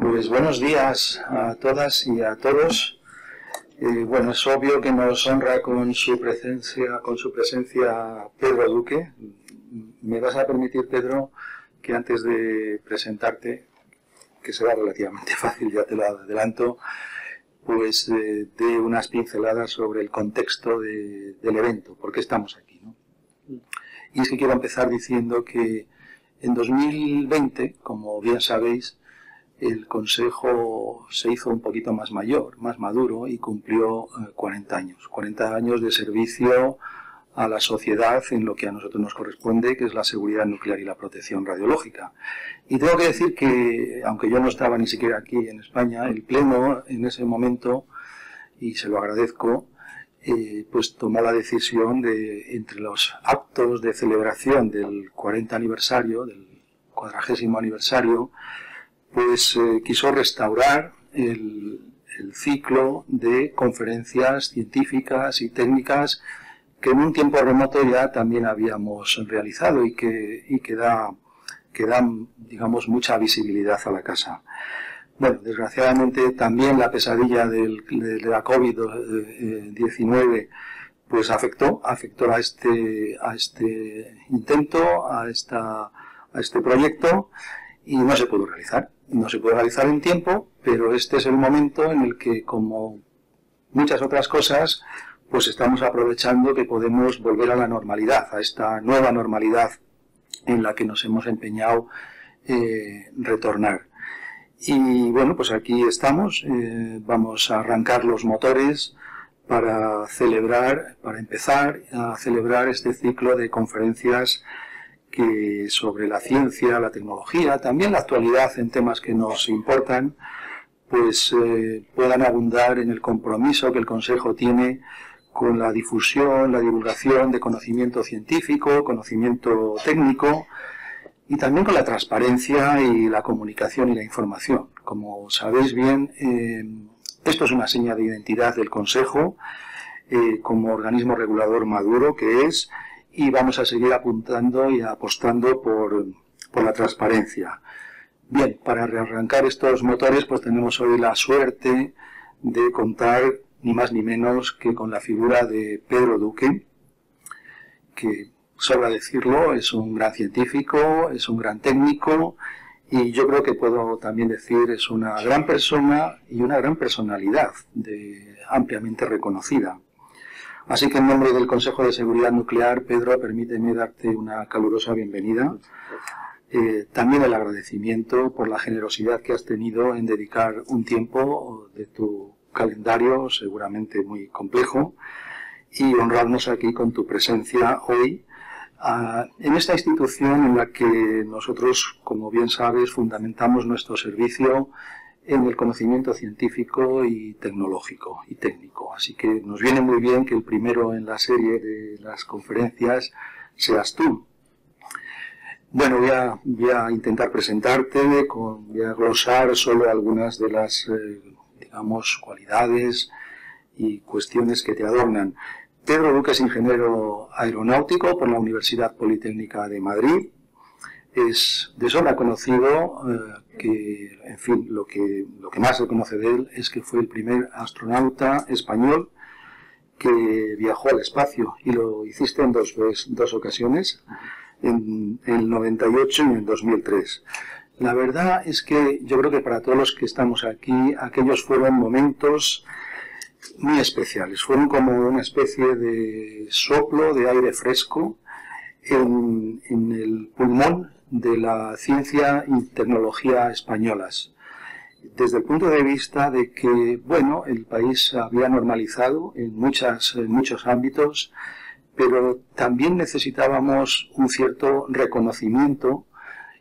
Pues buenos días a todas y a todos. Bueno, es obvio que nos honra con su presencia Pedro Duque. Me vas a permitir, Pedro, que antes de presentarte, que será relativamente fácil, ya te lo adelanto, pues dé unas pinceladas sobre el contexto del evento, por qué estamos aquí, ¿no? Y es que quiero empezar diciendo que en 2020, como bien sabéis, el Consejo se hizo un poquito más mayor, más maduro, y cumplió 40 años. 40 años de servicio a la sociedad en lo que a nosotros nos corresponde, que es la seguridad nuclear y la protección radiológica. Y tengo que decir que, aunque yo no estaba ni siquiera aquí en España, el Pleno en ese momento, y se lo agradezco, pues tomó la decisión de, entre los actos de celebración del 40 aniversario, del 40º aniversario, pues quiso restaurar el ciclo de conferencias científicas y técnicas que en un tiempo remoto ya también habíamos realizado y que dan, digamos, mucha visibilidad a la casa. Bueno, desgraciadamente también la pesadilla de la COVID-19 pues afectó a este intento, a este proyecto, y no se pudo realizar. No se puede realizar en tiempo, pero este es el momento en el que, como muchas otras cosas, pues estamos aprovechando que podemos volver a la normalidad, a esta nueva normalidad en la que nos hemos empeñado retornar. Y bueno, pues aquí estamos, vamos a arrancar los motores para empezar a celebrar este ciclo de conferencias que sobre la ciencia, la tecnología, también la actualidad en temas que nos importan, pues puedan abundar en el compromiso que el Consejo tiene con la difusión, la divulgación de conocimiento científico, conocimiento técnico, y también con la transparencia y la comunicación y la información. Como sabéis bien, esto es una seña de identidad del Consejo como organismo regulador maduro que es, y vamos a seguir apuntando y apostando por la transparencia. Bien, para rearrancar estos motores, pues tenemos hoy la suerte de contar ni más ni menos que con la figura de Pedro Duque, que, sobra decirlo, es un gran científico, es un gran técnico, y yo creo que puedo también decir es una gran persona y una gran personalidad ampliamente reconocida. Así que en nombre del Consejo de Seguridad Nuclear, Pedro, permíteme darte una calurosa bienvenida. También el agradecimiento por la generosidad que has tenido en dedicar un tiempo de tu calendario, seguramente muy complejo, y honrarnos aquí con tu presencia hoy en esta institución en la que nosotros, como bien sabes, fundamentamos nuestro servicio en el conocimiento científico y tecnológico y técnico. Así que nos viene muy bien que el primero en la serie de las conferencias seas tú. Bueno, voy a intentar presentarte, voy a glosar solo algunas de las, digamos, cualidades y cuestiones que te adornan. Pedro Duque es ingeniero aeronáutico por la Universidad Politécnica de Madrid. Es de sobra conocido que, en fin, lo que más se conoce de él es que fue el primer astronauta español que viajó al espacio, y lo hiciste en dos ocasiones, en el 98 y en el 2003. La verdad es que yo creo que para todos los que estamos aquí, aquellos fueron momentos muy especiales, fueron como una especie de soplo de aire fresco en el pulmón de la ciencia y tecnología españolas, desde el punto de vista de que, bueno, el país había normalizado en muchos ámbitos, pero también necesitábamos un cierto reconocimiento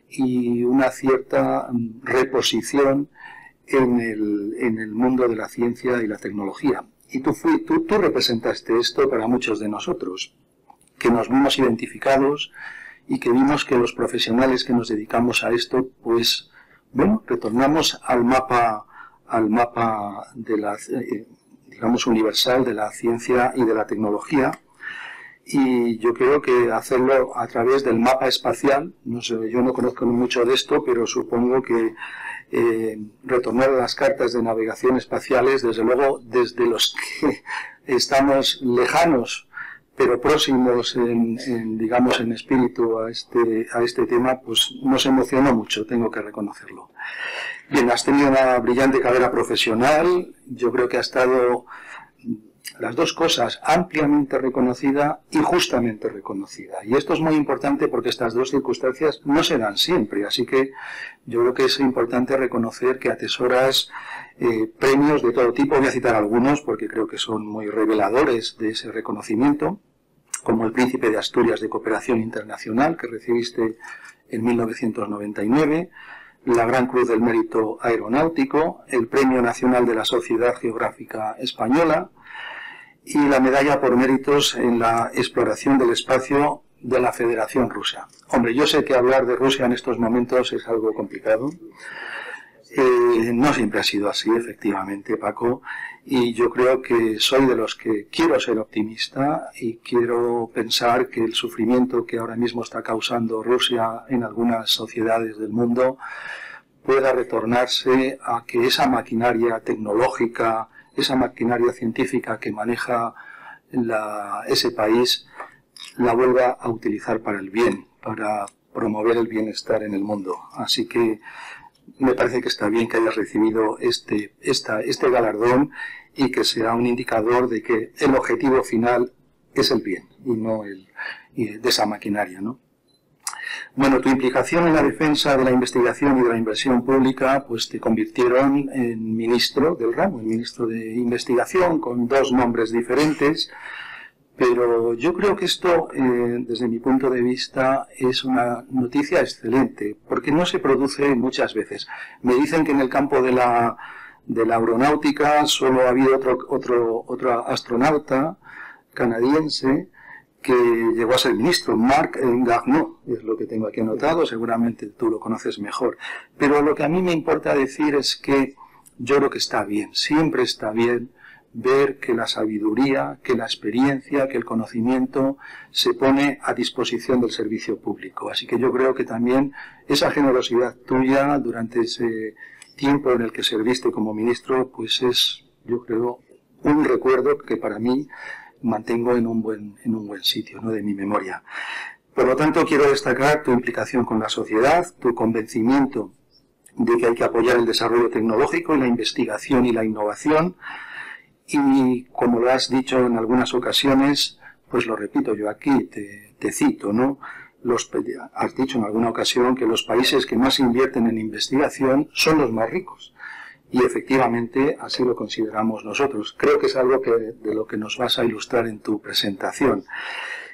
y una cierta reposición en el mundo de la ciencia y la tecnología. Y tú representaste esto para muchos de nosotros, que nos vimos identificados y que vimos que los profesionales que nos dedicamos a esto, pues, bueno, retornamos al mapa de la, digamos, universal de la ciencia y de la tecnología, y yo creo que hacerlo a través del mapa espacial, no sé, yo no conozco mucho de esto, pero supongo que retornar a las cartas de navegación espaciales, desde luego desde los que estamos lejanos pero próximos digamos en espíritu a este tema, pues nos emocionó mucho, tengo que reconocerlo. Bien, has tenido una brillante carrera profesional, yo creo que ha estado las dos cosas, ampliamente reconocida y justamente reconocida. Y esto es muy importante porque estas dos circunstancias no se dan siempre, así que yo creo que es importante reconocer que atesoras premios de todo tipo. Voy a citar algunos porque creo que son muy reveladores de ese reconocimiento, como el Príncipe de Asturias de Cooperación Internacional, que recibiste en 1999, la Gran Cruz del Mérito Aeronáutico, el Premio Nacional de la Sociedad Geográfica Española y la Medalla por Méritos en la Exploración del Espacio de la Federación Rusa. Hombre, yo sé que hablar de Rusia en estos momentos es algo complicado. No siempre ha sido así, efectivamente, Paco, y yo creo que soy de los que quiero ser optimista y quiero pensar que el sufrimiento que ahora mismo está causando Rusia en algunas sociedades del mundo pueda retornarse a que esa maquinaria tecnológica, esa maquinaria científica que maneja ese país, la vuelva a utilizar para el bien, para promover el bienestar en el mundo. Así que me parece que está bien que hayas recibido este galardón y que sea un indicador de que el objetivo final es el bien y no de esa maquinaria, ¿no? Bueno, tu implicación en la defensa de la investigación y de la inversión pública pues te convirtieron en ministro del ramo, en ministro de investigación, con dos nombres diferentes. Pero yo creo que esto, desde mi punto de vista, es una noticia excelente, porque no se produce muchas veces. Me dicen que en el campo de la aeronáutica solo ha habido otro astronauta canadiense que llegó a ser ministro, Marc Garneau, es lo que tengo aquí anotado, seguramente tú lo conoces mejor. Pero lo que a mí me importa decir es que yo creo que está bien, siempre está bien ver que la sabiduría, que la experiencia, que el conocimiento se pone a disposición del servicio público. Así que yo creo que también esa generosidad tuya durante ese tiempo en el que serviste como ministro, pues es, yo creo, un recuerdo que para mí mantengo en un buen sitio, ¿no?, de mi memoria. Por lo tanto, quiero destacar tu implicación con la sociedad, tu convencimiento de que hay que apoyar el desarrollo tecnológico, la investigación y la innovación. Y como lo has dicho en algunas ocasiones, pues lo repito yo aquí, te cito, ¿no? Has dicho en alguna ocasión que los países que más invierten en investigación son los más ricos. Y efectivamente así lo consideramos nosotros. Creo que es algo de lo que nos vas a ilustrar en tu presentación.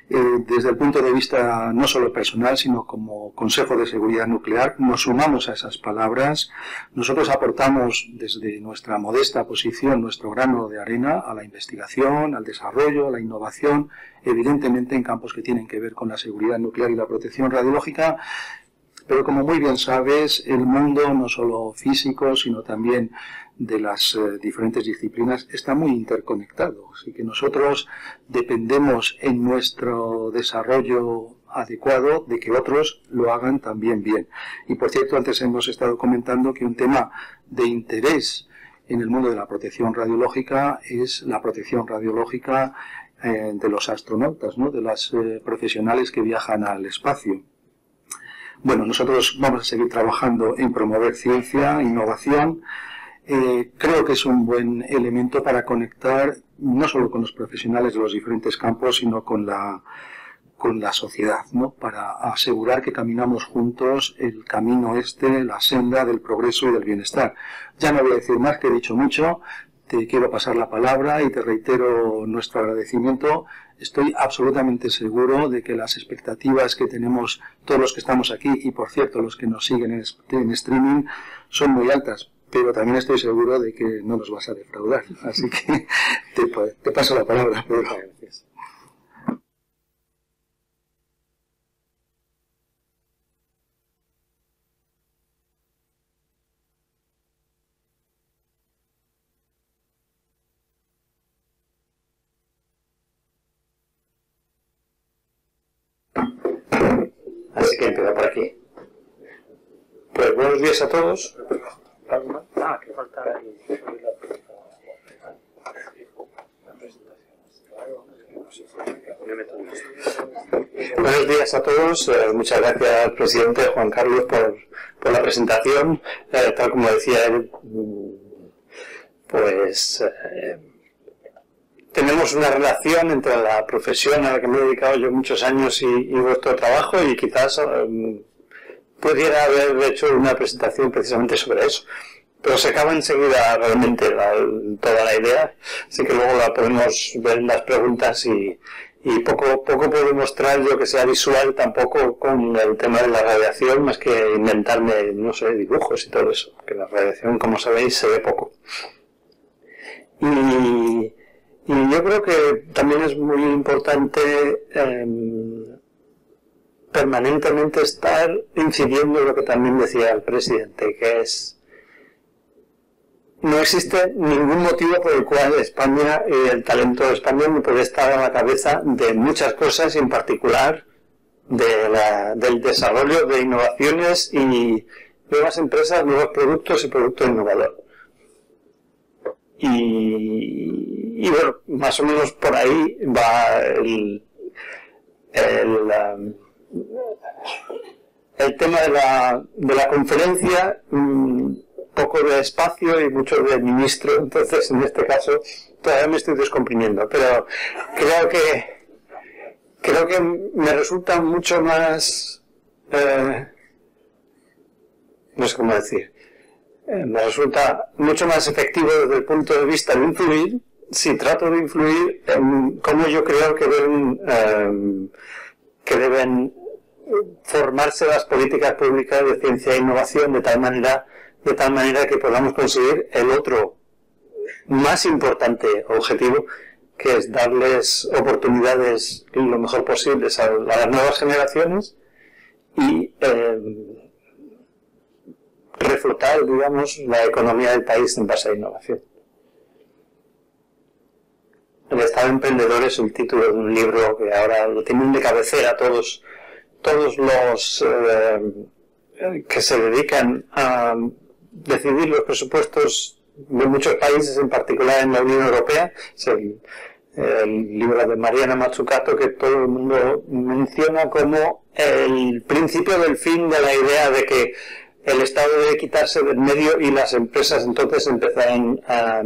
Desde el punto de vista no solo personal, sino como Consejo de Seguridad Nuclear, nos sumamos a esas palabras. Nosotros aportamos desde nuestra modesta posición nuestro grano de arena a la investigación, al desarrollo, a la innovación, evidentemente en campos que tienen que ver con la seguridad nuclear y la protección radiológica. Pero como muy bien sabes, el mundo, no solo físico, sino también de las diferentes disciplinas, está muy interconectado. Así que nosotros dependemos en nuestro desarrollo adecuado de que otros lo hagan también bien. Y por cierto, antes hemos estado comentando que un tema de interés en el mundo de la protección radiológica es la protección radiológica de los astronautas, ¿no?, de las profesionales que viajan al espacio. Bueno, nosotros vamos a seguir trabajando en promover ciencia, innovación. Creo que es un buen elemento para conectar no solo con los profesionales de los diferentes campos, sino con la sociedad, ¿no?, para asegurar que caminamos juntos el camino la senda del progreso y del bienestar. Ya no voy a decir más, que he dicho mucho. Te quiero pasar la palabra y te reitero nuestro agradecimiento. Estoy absolutamente seguro de que las expectativas que tenemos todos los que estamos aquí, y por cierto los que nos siguen en streaming, son muy altas, pero también estoy seguro de que no nos vas a defraudar. Así que te paso la palabra, Pedro. Gracias. Así que empiezo por aquí. Pues buenos días a todos. Que falta Buenos días a todos. Muchas gracias, presidente Juan Carlos, por la presentación. Tal como decía él, pues tenemos una relación entre la profesión a la que me he dedicado yo muchos años y vuestro trabajo, y quizás pudiera haber hecho una presentación precisamente sobre eso. Pero se acaba enseguida realmente toda la idea, así que luego la podemos ver en las preguntas y poco puedo mostrar yo que sea visual tampoco con el tema de la radiación, más que inventarme, no sé, dibujos y todo eso, que la radiación, como sabéis, se ve poco. Y yo creo que también es muy importante permanentemente estar incidiendo en lo que también decía el presidente, que es: no existe ningún motivo por el cual España y el talento español no puede estar a la cabeza de muchas cosas, y en particular del desarrollo de innovaciones y nuevas empresas, nuevos productos y productos innovadores. Y bueno, más o menos por ahí va el tema de la conferencia. Poco de espacio y mucho de ministro, entonces en este caso todavía me estoy descomprimiendo, pero creo que me resulta mucho más no sé cómo decir, me resulta mucho más efectivo desde el punto de vista de influir, si trato de influir en cómo yo creo que deben formarse las políticas públicas de ciencia e innovación de tal manera que podamos conseguir el otro más importante objetivo, que es darles oportunidades lo mejor posibles a las nuevas generaciones y reflotar, digamos, la economía del país en base a innovación. El Estado Emprendedor es el título de un libro que ahora lo tienen de cabecera todos los que se dedican a decidir los presupuestos de muchos países, en particular en la Unión Europea. Es el libro de Mariana Mazzucato, que todo el mundo menciona como el principio del fin de la idea de que el Estado debe quitarse del medio y las empresas entonces empezarán a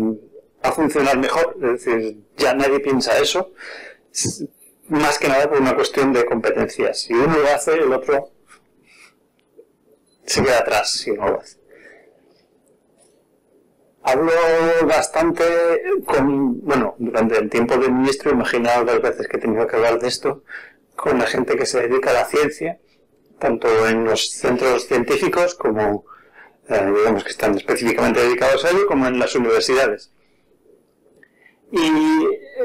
funcionar mejor. Es decir, ya nadie piensa eso, más que nada por una cuestión de competencias. Si uno lo hace, el otro se queda atrás si no lo hace. Hablo bastante durante el tiempo de ministro, imaginaos las veces que he tenido que hablar de esto, con la gente que se dedica a la ciencia, tanto en los centros científicos como, digamos, que están específicamente dedicados a ello, como en las universidades. Y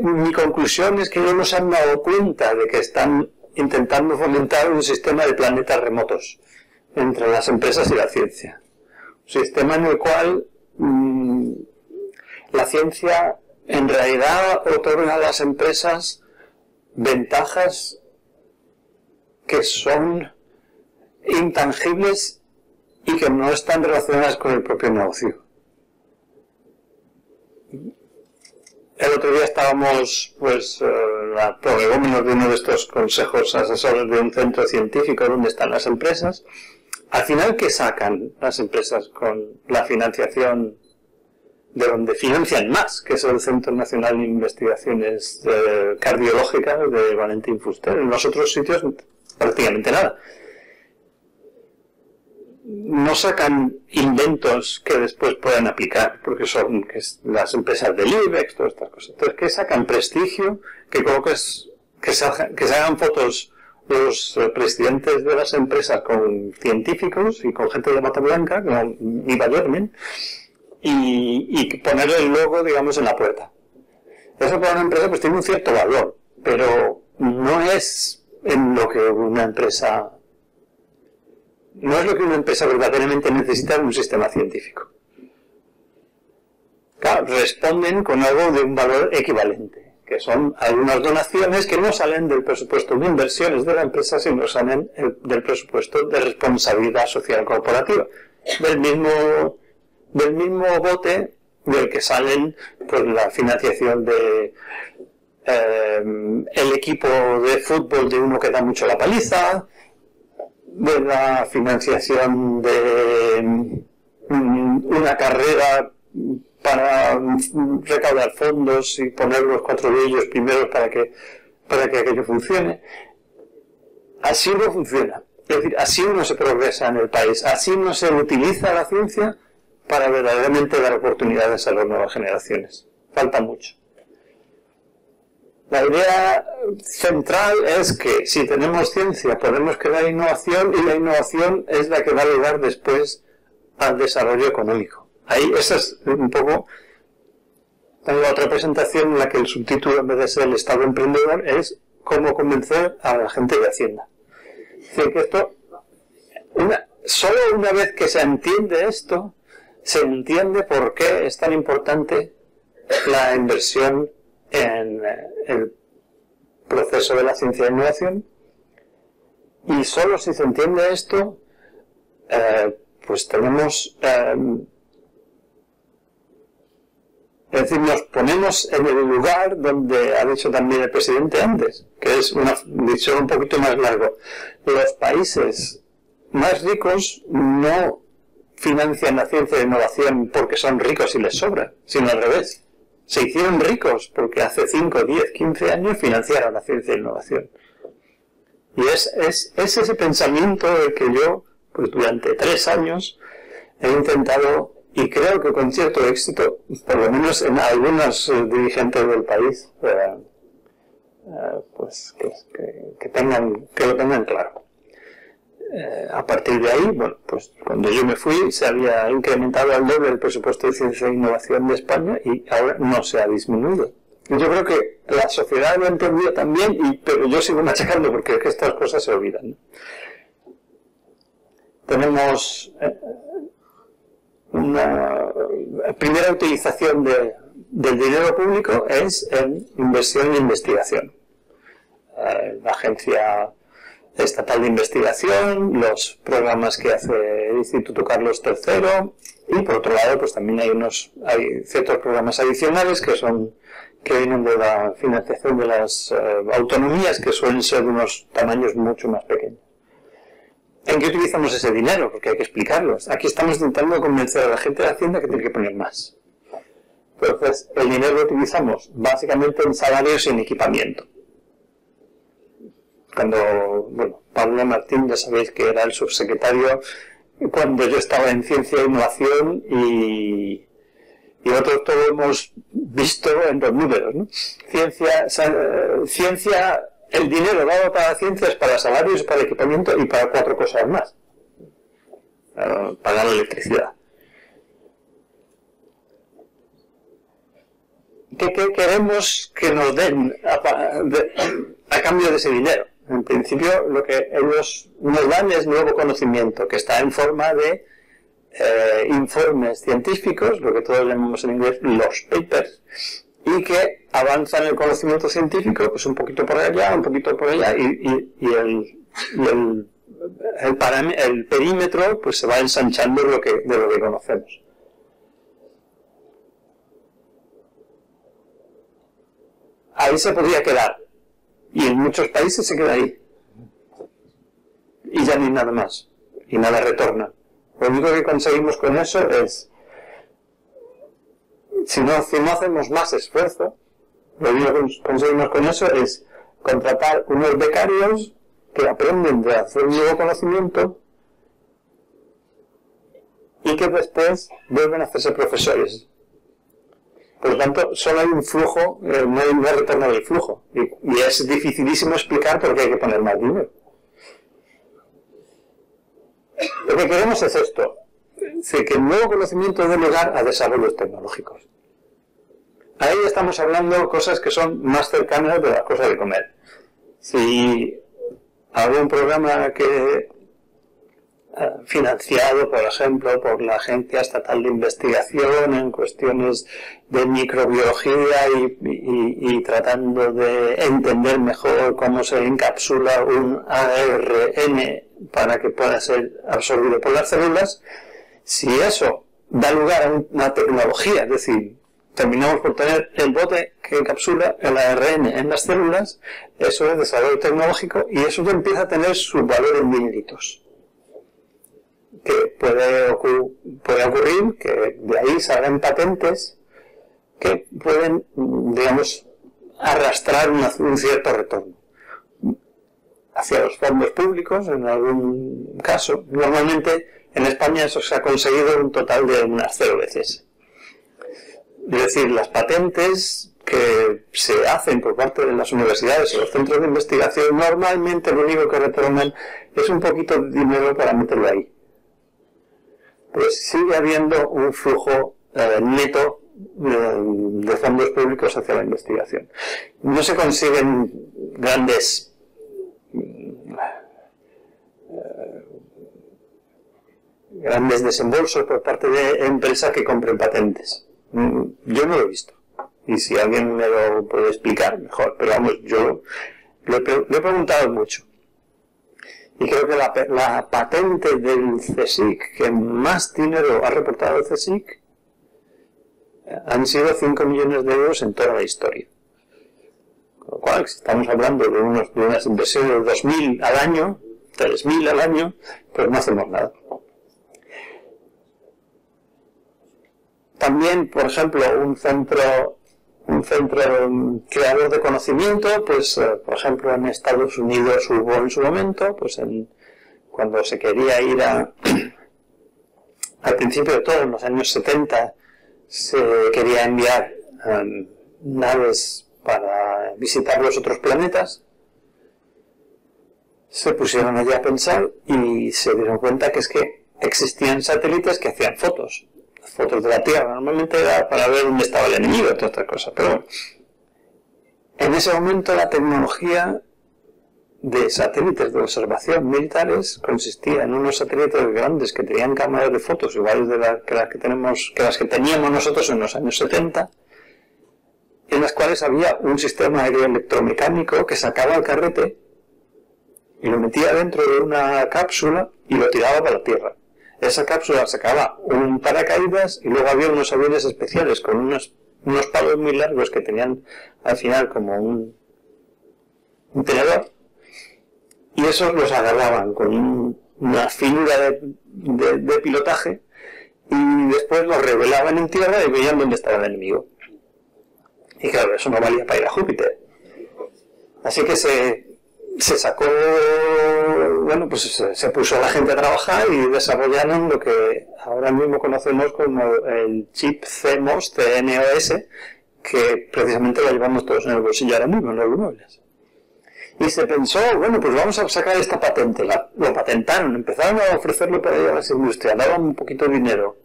mi conclusión es que ellos no se han dado cuenta de que están intentando fomentar un sistema de planetas remotos entre las empresas y la ciencia. Un sistema en el cual la ciencia en realidad otorga a las empresas ventajas que son intangibles y que no están relacionadas con el propio negocio. El otro día estábamos, prolegómenos de uno de estos consejos asesores de un centro científico donde están las empresas. Al final, ¿qué sacan las empresas con la financiación de donde financian más, que es el Centro Nacional de Investigaciones Cardiológicas de Valentín Fuster? En los otros sitios prácticamente nada. No sacan inventos que después puedan aplicar, porque son las empresas del IBEX, todas estas cosas. Entonces, ¿qué sacan? Prestigio, que se hagan fotos los presidentes de las empresas con científicos y con gente de bata blanca, como Iva Yermen, y poner el logo, digamos, en la puerta. Eso para una empresa pues tiene un cierto valor, pero no es lo que una empresa verdaderamente necesita en un sistema científico. Claro, responden con algo de un valor equivalente, que son algunas donaciones que no salen del presupuesto de inversiones de la empresa, sino salen del presupuesto de responsabilidad social corporativa, del mismo bote del que salen pues la financiación de el equipo de fútbol de uno que da mucho la paliza, de la financiación de una carrera para recaudar fondos y poner los 4 de ellos primeros para que aquello funcione. Así no funciona. Es decir, así no se progresa en el país, así no se utiliza la ciencia para verdaderamente dar oportunidades a las nuevas generaciones. Falta mucho. La idea central es que si tenemos ciencia podemos crear innovación, y la innovación es la que va a llegar después al desarrollo económico. Ahí esa es un poco... Tengo otra presentación en la que el subtítulo, en vez de ser el Estado emprendedor, es cómo convencer a la gente de Hacienda. Es decir, que esto, solo una vez que se entiende esto, se entiende por qué es tan importante la inversión en el proceso de la ciencia de innovación, y solo si se entiende esto, pues tenemos... es decir, nos ponemos en el lugar donde ha dicho también el presidente antes, que es dicho un poquito más largo. Los países más ricos no financian la ciencia de innovación porque son ricos y les sobra, sino al revés. Se hicieron ricos porque hace 5, 10, 15 años financiaron la ciencia de innovación. Y es ese pensamiento el que yo, pues durante 3 años, he intentado, y creo que con cierto éxito, por lo menos en algunos dirigentes del país, pues que lo tengan claro. A partir de ahí, bueno, pues cuando yo me fui se había incrementado al doble el presupuesto de ciencia e innovación de España y ahora no se ha disminuido. Yo creo que la sociedad lo ha entendido también, pero yo sigo machacando porque es que estas cosas se olvidan, ¿no? Tenemos una primera utilización del dinero público es en inversión e investigación. La Agencia Estatal de Investigación, los programas que hace el Instituto Carlos III, y por otro lado pues también hay ciertos programas adicionales que vienen de la financiación de las autonomías, que suelen ser de unos tamaños mucho más pequeños. ¿En qué utilizamos ese dinero? Porque hay que explicarlos. Aquí estamos intentando convencer a la gente de Hacienda que tiene que poner más. Entonces, el dinero lo utilizamos básicamente en salarios y en equipamiento. Cuando, bueno, Pablo Martín, ya sabéis que era el subsecretario cuando yo estaba en Ciencia e Innovación, y nosotros todos hemos visto en los números, ¿no? Ciencia, el dinero dado para la ciencia es para salarios, para equipamiento y para 4 cosas más. Pagar la electricidad. ¿Qué queremos que nos den a cambio de ese dinero? En principio, lo que ellos nos dan es nuevo conocimiento, que está en forma de informes científicos, lo que todos llamamos en inglés los papers, y que avanzan el conocimiento científico pues un poquito por allá, un poquito por allá, y el perímetro pues se va ensanchando de lo que conocemos. Ahí se podría quedar, y en muchos países se queda ahí, y ya ni nada más, y nada retorna. Lo único que conseguimos con eso es, si no hacemos más esfuerzo, lo único que conseguimos con eso es contratar unos becarios que aprenden de hacer un nuevo conocimiento y que después vuelven a hacerse profesores. Por lo tanto, solo hay un flujo, no hay retorno del flujo. Y es dificilísimo explicar por qué hay que poner más dinero. Lo que queremos es esto, que el nuevo conocimiento dé lugar a desarrollos tecnológicos. Ahí estamos hablando de cosas que son más cercanas de las cosas de comer. Si hago un programa que financiado, por ejemplo, por la Agencia Estatal de Investigación en cuestiones de microbiología y tratando de entender mejor cómo se encapsula un ARN para que pueda ser absorbido por las células. Si eso da lugar a una tecnología, es decir, terminamos por tener el bote que encapsula el ARN en las células, eso es desarrollo tecnológico y eso empieza a tener su valor en dígitos. Que puede ocurrir que de ahí salgan patentes que pueden, digamos, arrastrar un cierto retorno hacia los fondos públicos en algún caso. Normalmente en España eso se ha conseguido un total de unas 0 veces. Es decir, las patentes que se hacen por parte de las universidades o los centros de investigación normalmente lo único que retornan es un poquito de dinero para meterlo ahí. Pues sigue habiendo un flujo neto de fondos públicos hacia la investigación. No se consiguen grandes desembolsos por parte de empresas que compren patentes. Yo no lo he visto. Y si alguien me lo puede explicar, mejor. Pero vamos, yo lo he preguntado mucho. Y creo que la patente del CSIC que más dinero ha reportado el CSIC han sido 5 millones de euros en toda la historia. Con lo cual, si estamos hablando de unas inversiones de 2.000 al año, 3.000 al año, pues no hacemos nada. También, por ejemplo, un centro creador de conocimiento, pues por ejemplo en Estados Unidos hubo en su momento, pues cuando se quería ir al principio de todo, en los años 70, se quería enviar naves para visitar los otros planetas. Se pusieron allí a pensar y se dieron cuenta que es que existían satélites que hacían fotos de la Tierra. Normalmente era para ver dónde estaba el enemigo, toda otra cosa, pero en ese momento la tecnología de satélites de observación militares consistía en unos satélites grandes que tenían cámaras de fotos iguales de las que teníamos nosotros en los años 70, en las cuales había un sistema aéreo electromecánico que sacaba el carrete y lo metía dentro de una cápsula y lo tiraba para la Tierra. Esa cápsula sacaba un paracaídas y luego había unos aviones especiales con unos palos muy largos que tenían al final como un tenedor, y esos los agarraban con una figura de pilotaje y después los revelaban en tierra y veían dónde estaba el enemigo. Y claro, eso no valía para ir a Júpiter. Así que se sacó, bueno, pues se puso a la gente a trabajar y desarrollaron lo que ahora mismo conocemos como el chip CMOS, que precisamente lo llevamos todos en el bolsillo ahora mismo, en los móviles. Y se pensó, bueno, pues vamos a sacar esta patente. Lo patentaron, empezaron a ofrecerlo para ir a las industrias, daban un poquito de dinero.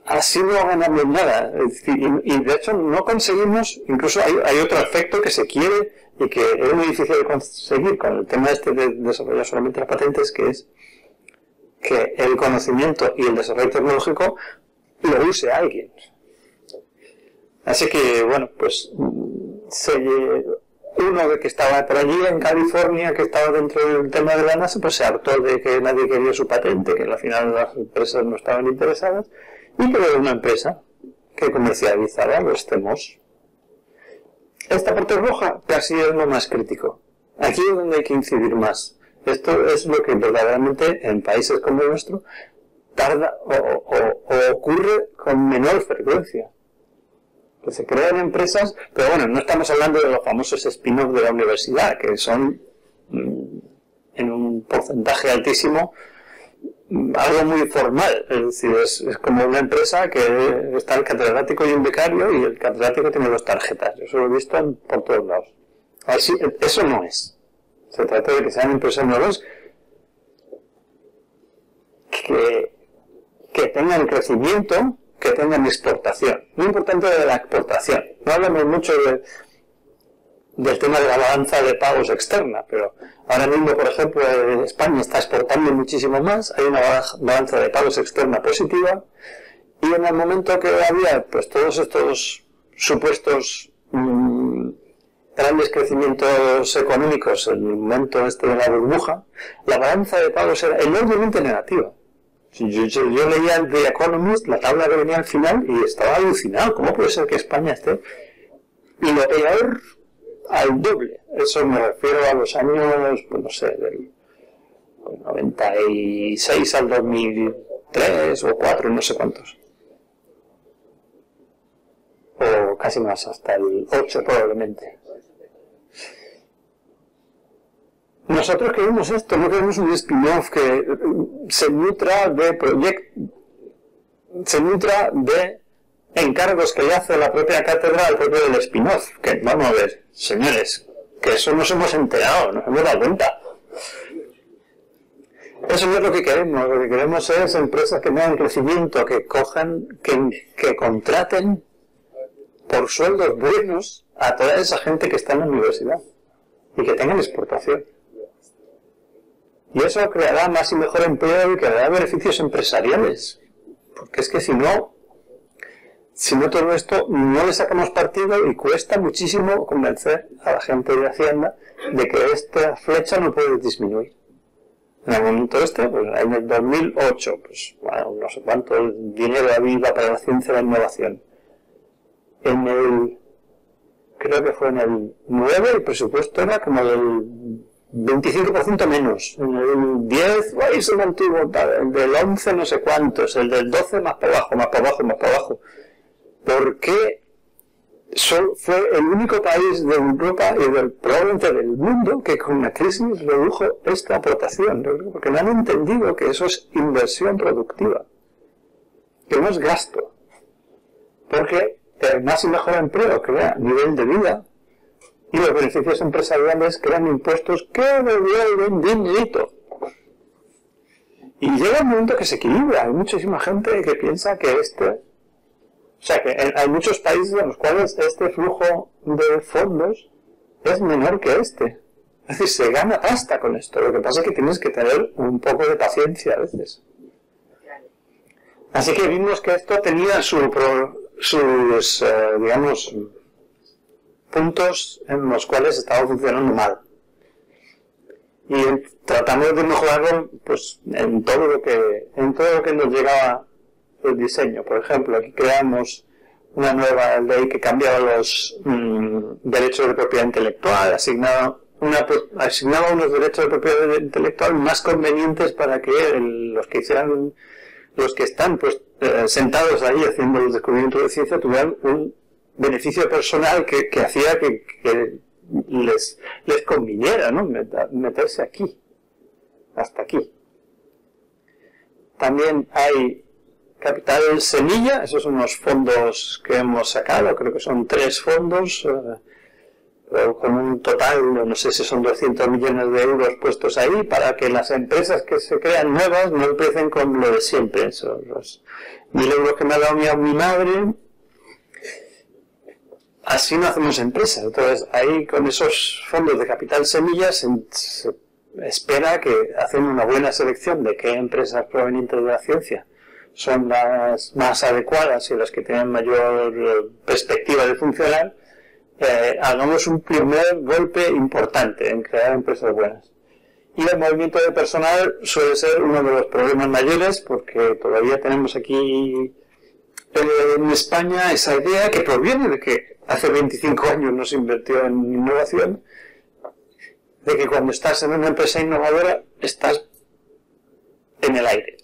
Así no ganamos nada. Y de hecho no conseguimos, incluso hay otro efecto que se quiere y que es muy difícil de conseguir con el tema este de desarrollar solamente las patentes, que es que el conocimiento y el desarrollo tecnológico lo use alguien. Así que, bueno, pues uno que estaba por allí en California, que estaba dentro del tema de la NASA, pues se hartó de que nadie quería su patente, que al final las empresas no estaban interesadas, y creó una empresa que comercializaba los CMOS. Esta parte roja casi es lo más crítico. Aquí es donde hay que incidir más. Esto es lo que verdaderamente en países como el nuestro tarda o ocurre con menor frecuencia. Que se crean empresas, pero bueno, no estamos hablando de los famosos spin-off de la universidad, que son en un porcentaje altísimo algo muy formal. Es decir, es como una empresa que está el catedrático y un becario, y el catedrático tiene 2 tarjetas. Eso lo he visto por todos lados. Así, eso no es. Se trata de que sean empresas nuevas que tengan crecimiento, que tengan exportación. Muy importante de la exportación. No hablamos mucho del tema de la balanza de pagos externa, pero ahora mismo, por ejemplo, España está exportando muchísimo más, hay una balanza de pagos externa positiva, y en el momento que había pues todos estos supuestos grandes crecimientos económicos, en el momento este de la burbuja, la balanza de pagos era enormemente negativa. Yo leía el The Economist, la tabla que venía al final, y estaba alucinado. ¿Cómo puede ser que España esté? Y lo peor, al doble. Eso me refiero a los años, pues no sé, del 96 al 2003 o 4, no sé cuántos. O casi más, hasta el 8 probablemente. Nosotros queremos esto, no queremos un spin-off que se nutra de encargos que le hace la propia cátedra al propio del spin-off. Que vamos a ver, señores, que eso nos hemos enterado, nos hemos dado cuenta. Eso no es lo que queremos es empresas que tengan crecimiento, que cojan, que contraten por sueldos buenos a toda esa gente que está en la universidad y que tengan exportación. Y eso creará más y mejor empleo y creará beneficios empresariales. Porque es que si no todo esto no le sacamos partido y cuesta muchísimo convencer a la gente de Hacienda de que esta flecha no puede disminuir. En el momento este, pues en el 2008, pues bueno, no sé cuánto dinero había para la ciencia y la innovación. Creo que fue en el 9 el presupuesto era como del 25% menos. En el 10, ahí se mantuvo, el del 11 no sé cuántos, el del 12 más para abajo, más para abajo, más para abajo. ¿Por qué fue el único país de Europa y probablemente del mundo que con la crisis redujo esta aportación? Porque no han entendido que eso es inversión productiva, que no es gasto. Porque el más y mejor empleo crea nivel de vida y los beneficios empresariales crean impuestos que devuelven dinerito. Y llega un momento que se equilibra. Hay muchísima gente que piensa que hay muchos países en los cuales este flujo de fondos es menor que este. Es decir, se gana pasta con esto. Lo que pasa es que tienes que tener un poco de paciencia a veces. Así que vimos que esto tenía sus digamos, puntos en los cuales estaba funcionando mal. Y tratamos de mejorarlo pues, en todo lo que nos llegaba el diseño. Por ejemplo, aquí creamos una nueva ley que cambiaba los derechos de propiedad intelectual, asignaba unos derechos de propiedad intelectual más convenientes para que los que están pues sentados ahí haciendo los descubrimientos de ciencia tuvieran un beneficio personal que hacía que les conviniera, ¿no? Meterse aquí, hasta aquí. También hay capital semilla, esos son unos fondos que hemos sacado, creo que son 3 fondos, con un total, no sé si son 200 millones de euros puestos ahí, para que las empresas que se crean nuevas no empiecen con lo de siempre. Esos, los 1.000 euros que me ha dado mi madre, así no hacemos empresas. Entonces, ahí con esos fondos de capital semillas se espera que hacen una buena selección de qué empresas provenientes de la ciencia son las más adecuadas y las que tienen mayor perspectiva de funcionar. Hagamos un primer golpe importante en crear empresas buenas. Y el movimiento de personal suele ser uno de los problemas mayores, porque todavía tenemos aquí en España esa idea que proviene de que hace 25 años no se invirtió en innovación, de que cuando estás en una empresa innovadora estás en el aire,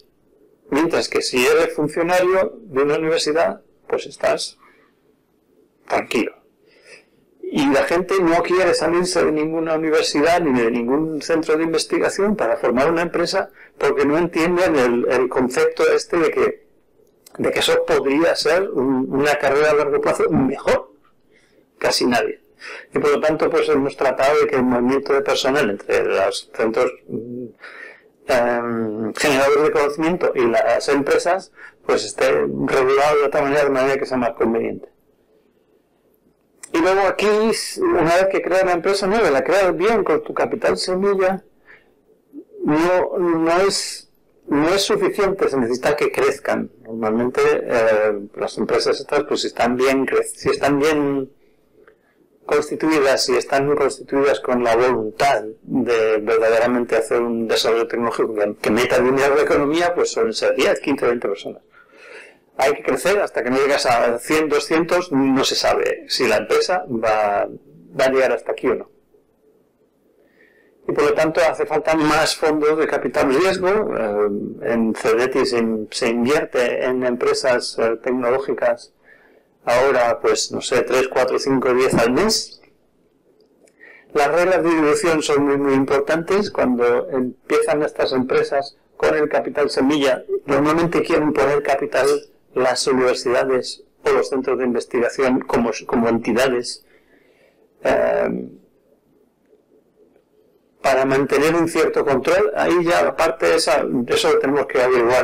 mientras que si eres funcionario de una universidad pues estás tranquilo. Y la gente no quiere salirse de ninguna universidad ni de ningún centro de investigación para formar una empresa, porque no entienden el concepto este de que eso podría ser una carrera a largo plazo mejor. Casi nadie. Y por lo tanto pues hemos tratado de que el movimiento de personal entre los centros generadores de conocimiento y las empresas pues esté regulado de otra manera, de manera que sea más conveniente. Y luego aquí, una vez que creas la empresa nueva, la creas bien con tu capital semilla, no es suficiente, se necesita que crezcan. Normalmente las empresas estas, pues si están bien constituidas, si están constituidas con la voluntad de verdaderamente hacer un desarrollo tecnológico que meta dinero a la economía, pues suelen ser 10, 15, 20 personas. Hay que crecer hasta que no llegas a 100, 200, no se sabe si la empresa va a llegar hasta aquí o no. Y por lo tanto hace falta más fondos de capital riesgo. En Cedeti se invierte en empresas tecnológicas ahora, pues no sé, 3, 4, 5, 10 al mes. Las reglas de distribución son muy, muy importantes. Cuando empiezan estas empresas con el capital semilla, normalmente quieren poner capital las universidades o los centros de investigación como entidades para mantener un cierto control. Ahí ya aparte de eso tenemos que averiguar,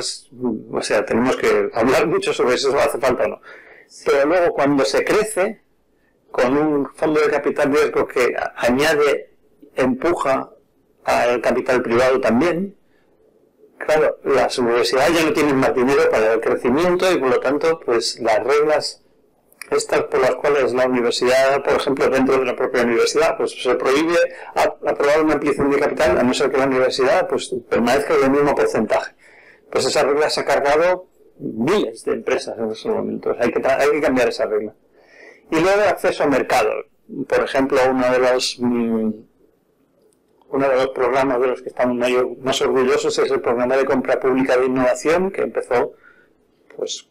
o sea, tenemos que hablar mucho sobre eso, hace falta o no. Pero luego cuando se crece con un fondo de capital riesgo que empuja al capital privado también, claro, las universidades ya no tienen más dinero para el crecimiento y por lo tanto, pues las reglas estas por las cuales la universidad, por ejemplo, dentro de la propia universidad, pues se prohíbe aprobar una ampliación de capital a no ser que la universidad pues permanezca en el mismo porcentaje. Pues esa regla se ha cargado miles de empresas en esos momentos. Hay que cambiar esa regla. Y luego acceso a mercado. Por ejemplo, uno de los programas de los que estamos más orgullosos es el programa de compra pública de innovación, que empezó pues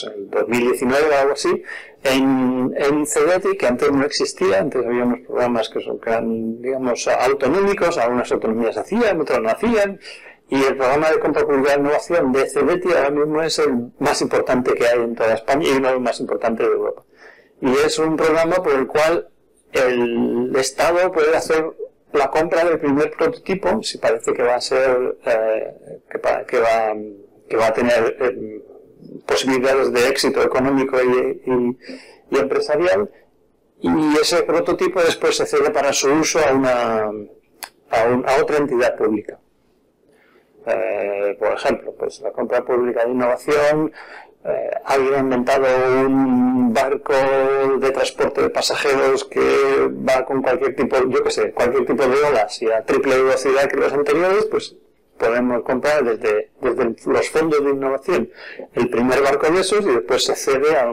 en el 2019 o algo así, en Cedeti, que antes no existía. Antes había unos programas que eran, digamos, autonómicos, algunas autonomías hacían, otras no hacían, y el programa de compra pública de innovación de Cedeti ahora mismo es el más importante que hay en toda España y uno de los más importantes de Europa. Y es un programa por el cual el Estado puede hacer la compra del primer prototipo, si parece que va a ser que va a tener posibilidades de éxito económico y empresarial, y ese prototipo después se cede para su uso a otra entidad pública. Por ejemplo, pues la compra pública de innovación, alguien ha inventado un barco de transporte de pasajeros que va con cualquier tipo de olas y a triple velocidad que los anteriores, pues podemos comprar desde los fondos de innovación el primer barco de esos y después se cede a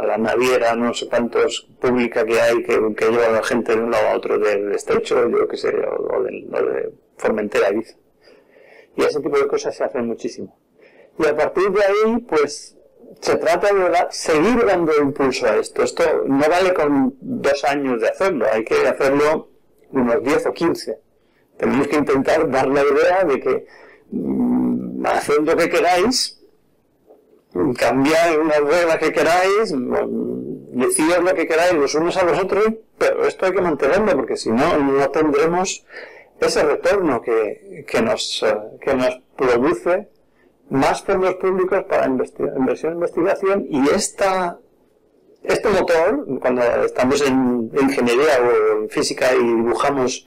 la naviera, no sé cuántos pública que hay que lleva a la gente de un lado a otro del estrecho, yo que sé, o de Formentera, Ibiza. Y ese tipo de cosas se hacen muchísimo. Y a partir de ahí, pues, se trata de seguir dando impulso a esto. Esto no vale con 2 años de hacerlo, hay que hacerlo unos 10 o 15. Tenemos que intentar dar la idea de que haced lo que queráis, cambiad unas reglas que queráis, decidos lo que queráis los unos a los otros, pero esto hay que mantenerlo porque si no, no tendremos ese retorno que nos produce más fondos públicos para inversión e investigación. Y este motor, cuando estamos en ingeniería o en física y dibujamos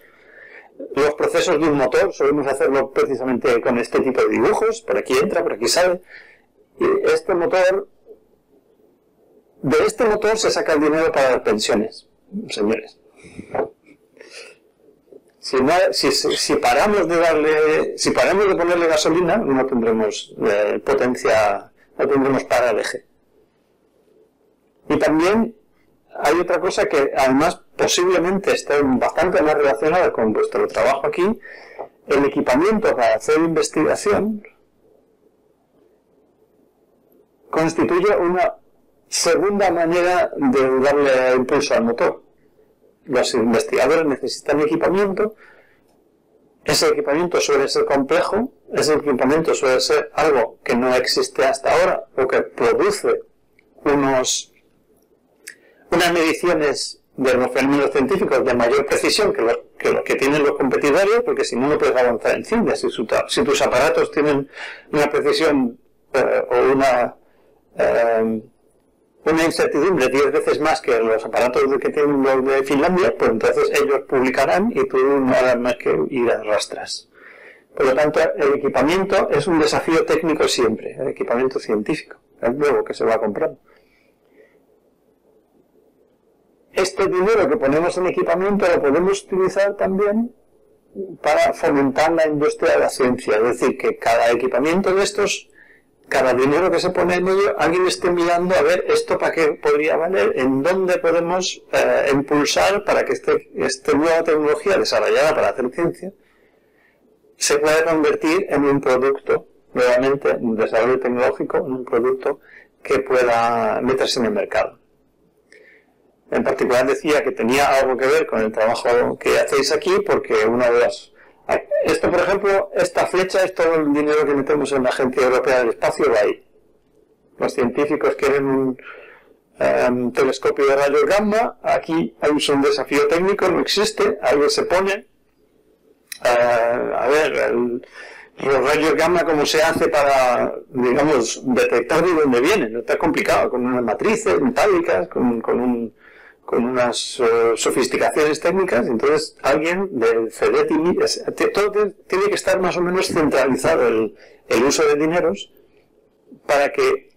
los procesos de un motor, solemos hacerlo precisamente con este tipo de dibujos, por aquí entra, por aquí sale, y de este motor se saca el dinero para las pensiones, señores. Si paramos de ponerle gasolina, no tendremos potencia, no tendremos para el eje. Y también hay otra cosa que además posiblemente esté bastante más relacionada con vuestro trabajo aquí. El equipamiento para hacer investigación constituye una segunda manera de darle impulso al motor. Los investigadores necesitan equipamiento, ese equipamiento suele ser complejo, ese equipamiento suele ser algo que no existe hasta ahora o que produce unas mediciones de los fenómenos científicos de mayor precisión que lo que tienen los competidores, porque si no, no puedes avanzar en ciencia. Si tus aparatos tienen una precisión o una incertidumbre 10 veces más que los aparatos que tienen los de Finlandia, pues entonces ellos publicarán y tú no harás más que ir a rastras. Por lo tanto, el equipamiento es un desafío técnico siempre, el equipamiento científico, el nuevo que se va comprando. Este dinero que ponemos en equipamiento lo podemos utilizar también para fomentar la industria de la ciencia, es decir, que cada equipamiento de estos, cada dinero que se pone en ello, alguien esté mirando a ver esto para qué podría valer, en dónde podemos impulsar para que esta nueva tecnología desarrollada para hacer ciencia se pueda convertir en un producto, nuevamente, un desarrollo tecnológico, en un producto que pueda meterse en el mercado. En particular decía que tenía algo que ver con el trabajo que hacéis aquí, porque una de las... Esto, por ejemplo, esta flecha es todo el dinero que metemos en la Agencia Europea del Espacio, va ahí. Los científicos quieren un telescopio de rayos gamma, aquí hay un desafío técnico, no existe, alguien se pone... a ver, los rayos gamma, ¿cómo se hace para, digamos, detectar de dónde vienen? No está complicado, con unas matrices metálicas, con unas sofisticaciones técnicas. Entonces alguien del CEDETI, todo tiene que estar más o menos centralizado el uso de dineros para que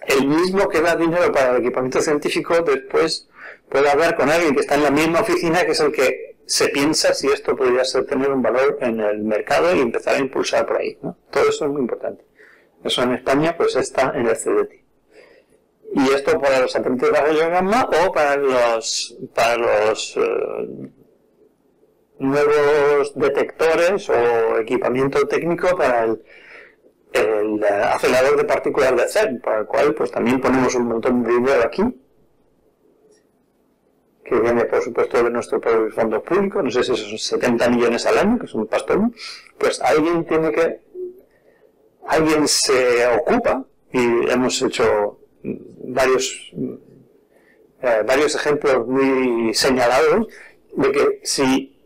el mismo que da dinero para el equipamiento científico después pueda hablar con alguien que está en la misma oficina, que es el que se piensa si esto podría tener un valor en el mercado y empezar a impulsar por ahí, ¿no? Todo eso es muy importante. Eso en España pues está en el CEDETI. Y esto para los satélites de rayos gamma o para los nuevos detectores o equipamiento técnico para el acelerador de partículas de CERN, para el cual pues también ponemos un montón de dinero aquí, que viene por supuesto de nuestro fondo público, no sé si son 70 millones al año, que es un pastón. Pues alguien se ocupa, y hemos hecho varios ejemplos muy señalados de que si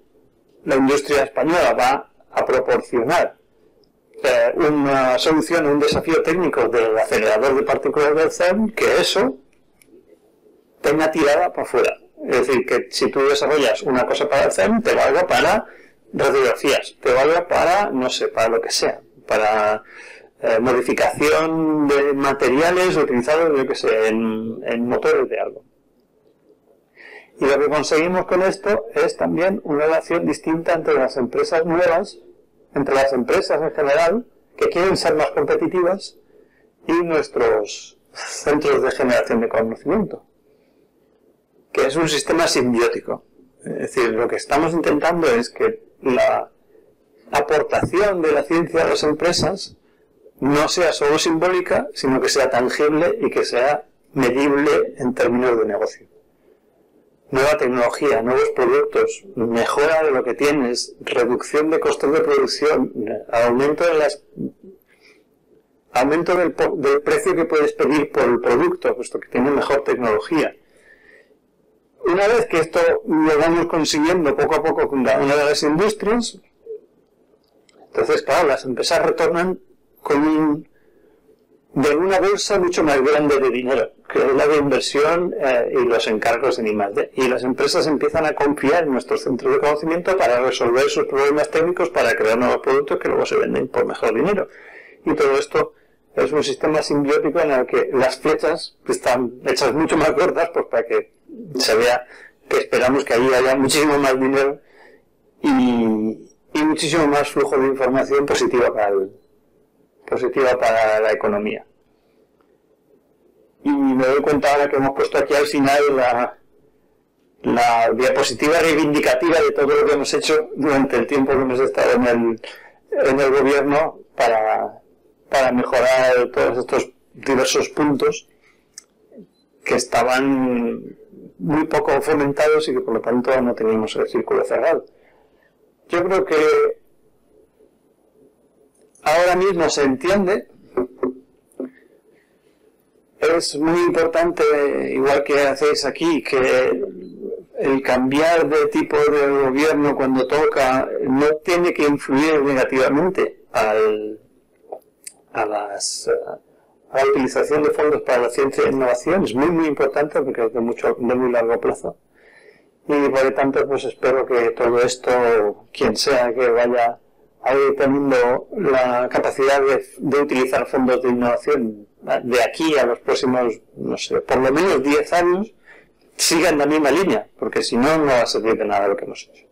la industria española va a proporcionar una solución a un desafío técnico del acelerador de partículas del CERN, que eso tenga tirada para afuera. Es decir, que si tú desarrollas una cosa para el CERN, te valga para radiografías, te valga para, no sé, para lo que sea, para modificación de materiales utilizados, yo que sé, en motores de algo. Y lo que conseguimos con esto es también una relación distinta entre las empresas nuevas, entre las empresas en general, que quieren ser más competitivas, y nuestros centros de generación de conocimiento, que es un sistema simbiótico. Es decir, lo que estamos intentando es que la aportación de la ciencia a las empresas no sea solo simbólica, sino que sea tangible y que sea medible en términos de negocio. Nueva tecnología, nuevos productos, mejora de lo que tienes, reducción de costos de producción, aumento del precio que puedes pedir por el producto, puesto que tiene mejor tecnología. Una vez que esto lo vamos consiguiendo poco a poco con cada una de las industrias, entonces, claro, las empresas retornan de una bolsa mucho más grande de dinero, que es la de inversión y los encargos en I+D. Y las empresas empiezan a confiar en nuestros centros de conocimiento para resolver sus problemas técnicos, para crear nuevos productos que luego se venden por mejor dinero. Y todo esto es un sistema simbiótico en el que las flechas están hechas mucho más gordas, pues para que se vea que esperamos que ahí haya muchísimo más dinero y muchísimo más flujo de información positiva para la economía. Y me doy cuenta ahora que hemos puesto aquí al final la diapositiva reivindicativa de todo lo que hemos hecho durante el tiempo que hemos estado en el gobierno para mejorar todos estos diversos puntos que estaban muy poco fomentados y que por lo tanto no teníamos el círculo cerrado. Yo creo que ahora mismo se entiende. Es muy importante, igual que hacéis aquí, que el cambiar de tipo de gobierno cuando toca no tiene que influir negativamente a la utilización de fondos para la ciencia e innovación es muy muy importante porque es de muy largo plazo. Y por lo tanto, pues espero que todo esto, quien sea que vaya a ir teniendo la capacidad de utilizar fondos de innovación de aquí a los próximos, no sé, por lo menos 10 años, siga en la misma línea, porque si no, no va a servir de nada lo que hemos hecho.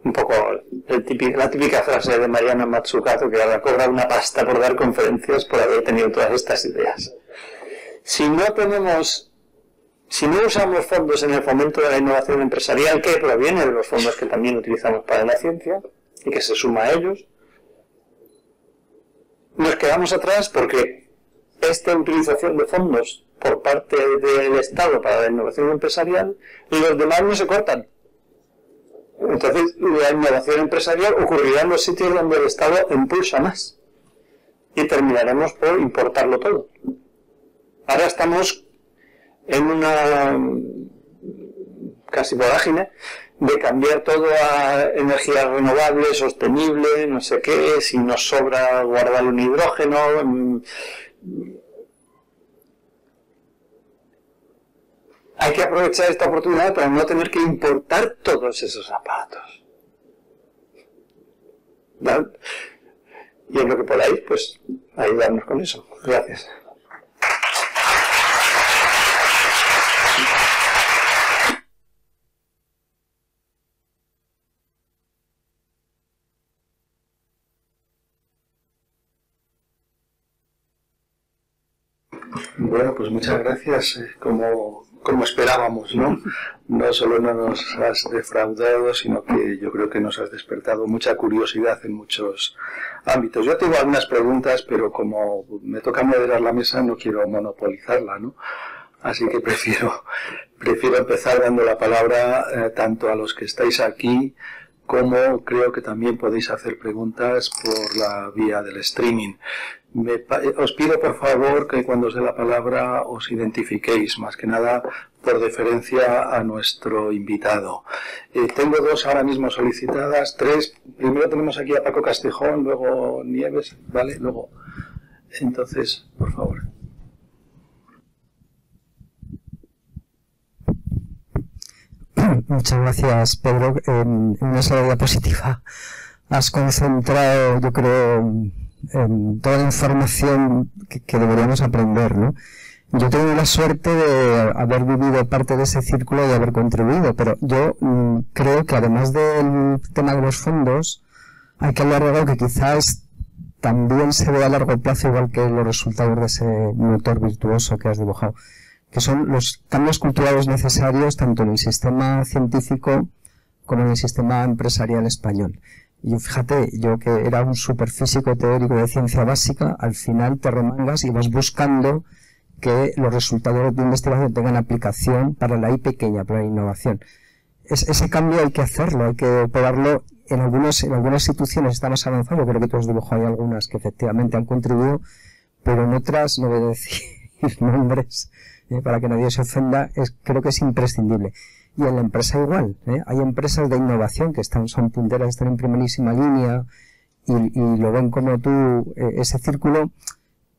Un poco la típica frase de Mariana Mazzucato, que ahora cobra una pasta por dar conferencias por haber tenido todas estas ideas. Si no usamos fondos en el fomento de la innovación empresarial, que proviene de los fondos que también utilizamos para la ciencia y que se suma a ellos, nos quedamos atrás porque esta utilización de fondos por parte del Estado para la innovación empresarial y los demás no se cortan. Entonces, la innovación empresarial ocurrirá en los sitios donde el Estado impulsa más y terminaremos por importarlo todo. Ahora estamos en una casi vorágine de cambiar todo a energías renovables, sostenible, no sé qué, si nos sobra guardar un hidrógeno. Hay que aprovechar esta oportunidad para no tener que importar todos esos aparatos. ¿Vale? Y en lo que podáis, pues ayudarnos con eso. Gracias. Bueno, pues muchas gracias. Como esperábamos, ¿no? No solo no nos has defraudado, sino que yo creo que nos has despertado mucha curiosidad en muchos ámbitos. Yo tengo algunas preguntas, pero como me toca moderar la mesa, no quiero monopolizarla, ¿no? Así que prefiero empezar dando la palabra tanto a los que estáis aquí, como creo que también podéis hacer preguntas por la vía del streaming. Os pido por favor que cuando os dé la palabra os identifiquéis, más que nada por deferencia a nuestro invitado. Tengo dos ahora mismo solicitadas, tres. Primero tenemos aquí a Paco Castejón, luego Nieves, ¿vale? Luego. Entonces, por favor. Muchas gracias, Pedro. En una sola diapositiva has concentrado, yo creo, en toda la información que deberíamos aprender, ¿no? Yo tengo la suerte de haber vivido parte de ese círculo y de haber contribuido, pero yo creo que además del tema de los fondos, hay que hablar de algo que quizás también se ve a largo plazo, igual que los resultados de ese motor virtuoso que has dibujado, que son los cambios culturales necesarios tanto en el sistema científico como en el sistema empresarial español. Y fíjate, yo que era un superfísico teórico de ciencia básica, al final te remangas y vas buscando que los resultados de investigación tengan aplicación para la I pequeña, para la innovación. Ese cambio hay que hacerlo, hay que probarlo. En algunas instituciones estamos avanzando, creo que tú has dibujado hay algunas que efectivamente han contribuido, pero en otras, no voy a decir nombres, para que nadie se ofenda, creo que es imprescindible. Y en la empresa igual, hay empresas de innovación que son punteras, están en primerísima línea y lo ven como tú, ese círculo,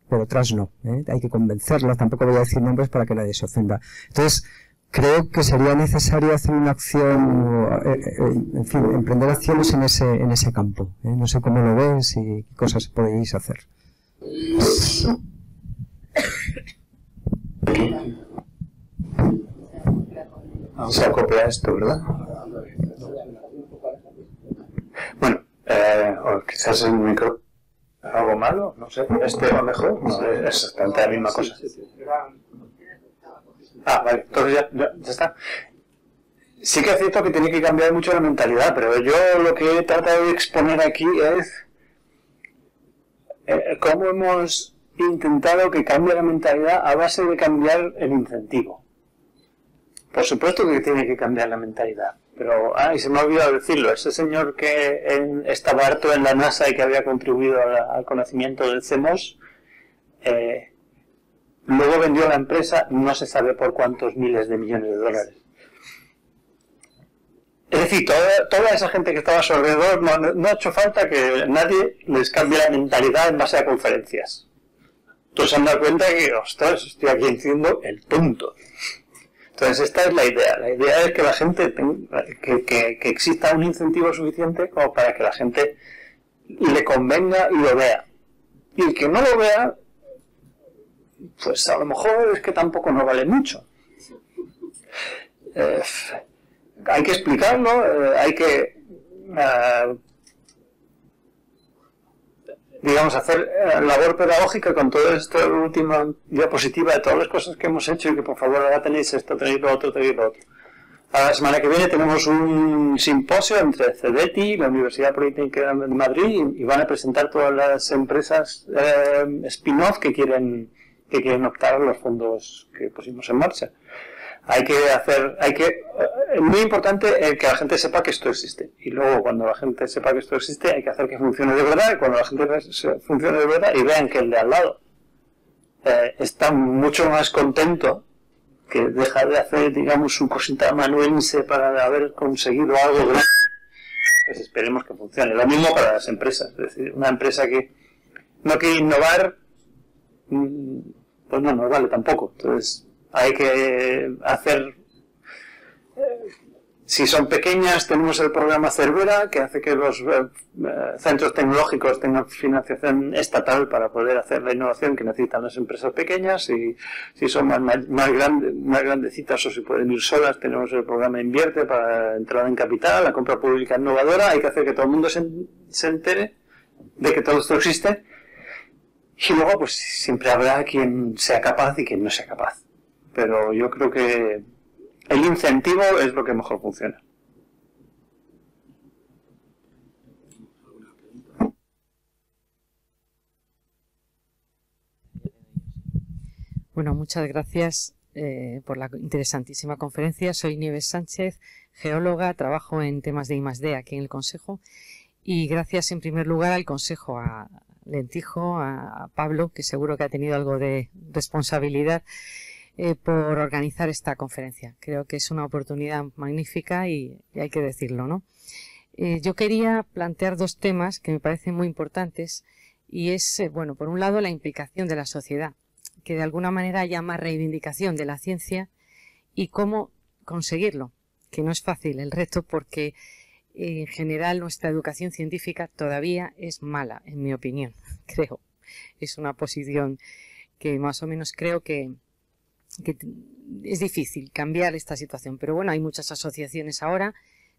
pero otras no, hay que convencerlas, tampoco voy a decir nombres para que nadie se ofenda. Entonces, creo que sería necesario hacer una acción, en fin, emprender acciones en ese campo. No sé cómo lo ves y qué cosas podéis hacer. Se acopla esto, ¿verdad? Bueno, o quizás el micro... ¿Algo malo? No sé. ¿Este va mejor? No, es exactamente la misma cosa. Ah, vale. Entonces ya está. Sí que es cierto que tiene que cambiar mucho la mentalidad, pero yo lo que he tratado de exponer aquí es cómo hemos intentado que cambie la mentalidad a base de cambiar el incentivo. Por supuesto que tiene que cambiar la mentalidad, pero, y se me ha olvidado decirlo, ese señor que estaba harto en la NASA y que había contribuido al conocimiento del CMOS, luego vendió la empresa, no se sabe por cuántos miles de millones de dólares. Es decir, toda esa gente que estaba a su alrededor no ha hecho falta que nadie les cambie la mentalidad en base a conferencias. Todos se han dado cuenta que, ostras, estoy aquí haciendo el tonto. Entonces esta es la idea. La idea es que la gente que exista un incentivo suficiente como para que la gente le convenga y lo vea. Y el que no lo vea, pues a lo mejor es que tampoco no vale mucho. Hay que explicarlo, hay que digamos, hacer labor pedagógica con toda esta última diapositiva de todas las cosas que hemos hecho y que por favor ahora tenéis esto, tenéis lo otro, tenéis lo otro. A la semana que viene tenemos un simposio entre CEDETI y la Universidad Politécnica de Madrid y van a presentar todas las empresas spin-off que quieren optar a los fondos que pusimos en marcha. Es muy importante que la gente sepa que esto existe. Y luego, cuando la gente sepa que esto existe, hay que hacer que funcione de verdad. Y cuando la gente funcione de verdad y vean que el de al lado está mucho más contento, que deja de hacer, digamos, su cosita amanuense para haber conseguido algo grande, pues esperemos que funcione. Lo mismo para las empresas. Es decir, una empresa que no quiere innovar, pues no nos vale tampoco. Entonces, hay que hacer, si son pequeñas, tenemos el programa Cervera, que hace que los centros tecnológicos tengan financiación estatal para poder hacer la innovación que necesitan las empresas pequeñas, y si son más grandecitas o si pueden ir solas, tenemos el programa Invierte para entrar en capital, la compra pública innovadora. Hay que hacer que todo el mundo se entere de que todo esto existe, y luego pues siempre habrá quien sea capaz y quien no sea capaz. Pero yo creo que el incentivo es lo que mejor funciona. Bueno, muchas gracias por la interesantísima conferencia. Soy Nieves Sánchez, geóloga, trabajo en temas de I+D aquí en el Consejo. Y gracias en primer lugar al Consejo, a Lentijo, a Pablo, que seguro que ha tenido algo de responsabilidad, por organizar esta conferencia. Creo que es una oportunidad magnífica y hay que decirlo, ¿no? Yo quería plantear dos temas que me parecen muy importantes, y es, bueno, por un lado la implicación de la sociedad, que de alguna manera haya más reivindicación de la ciencia, y cómo conseguirlo, que no es fácil el reto, porque en general nuestra educación científica todavía es mala, en mi opinión, creo. Es una posición que más o menos creo que es difícil cambiar esta situación, pero bueno, hay muchas asociaciones ahora,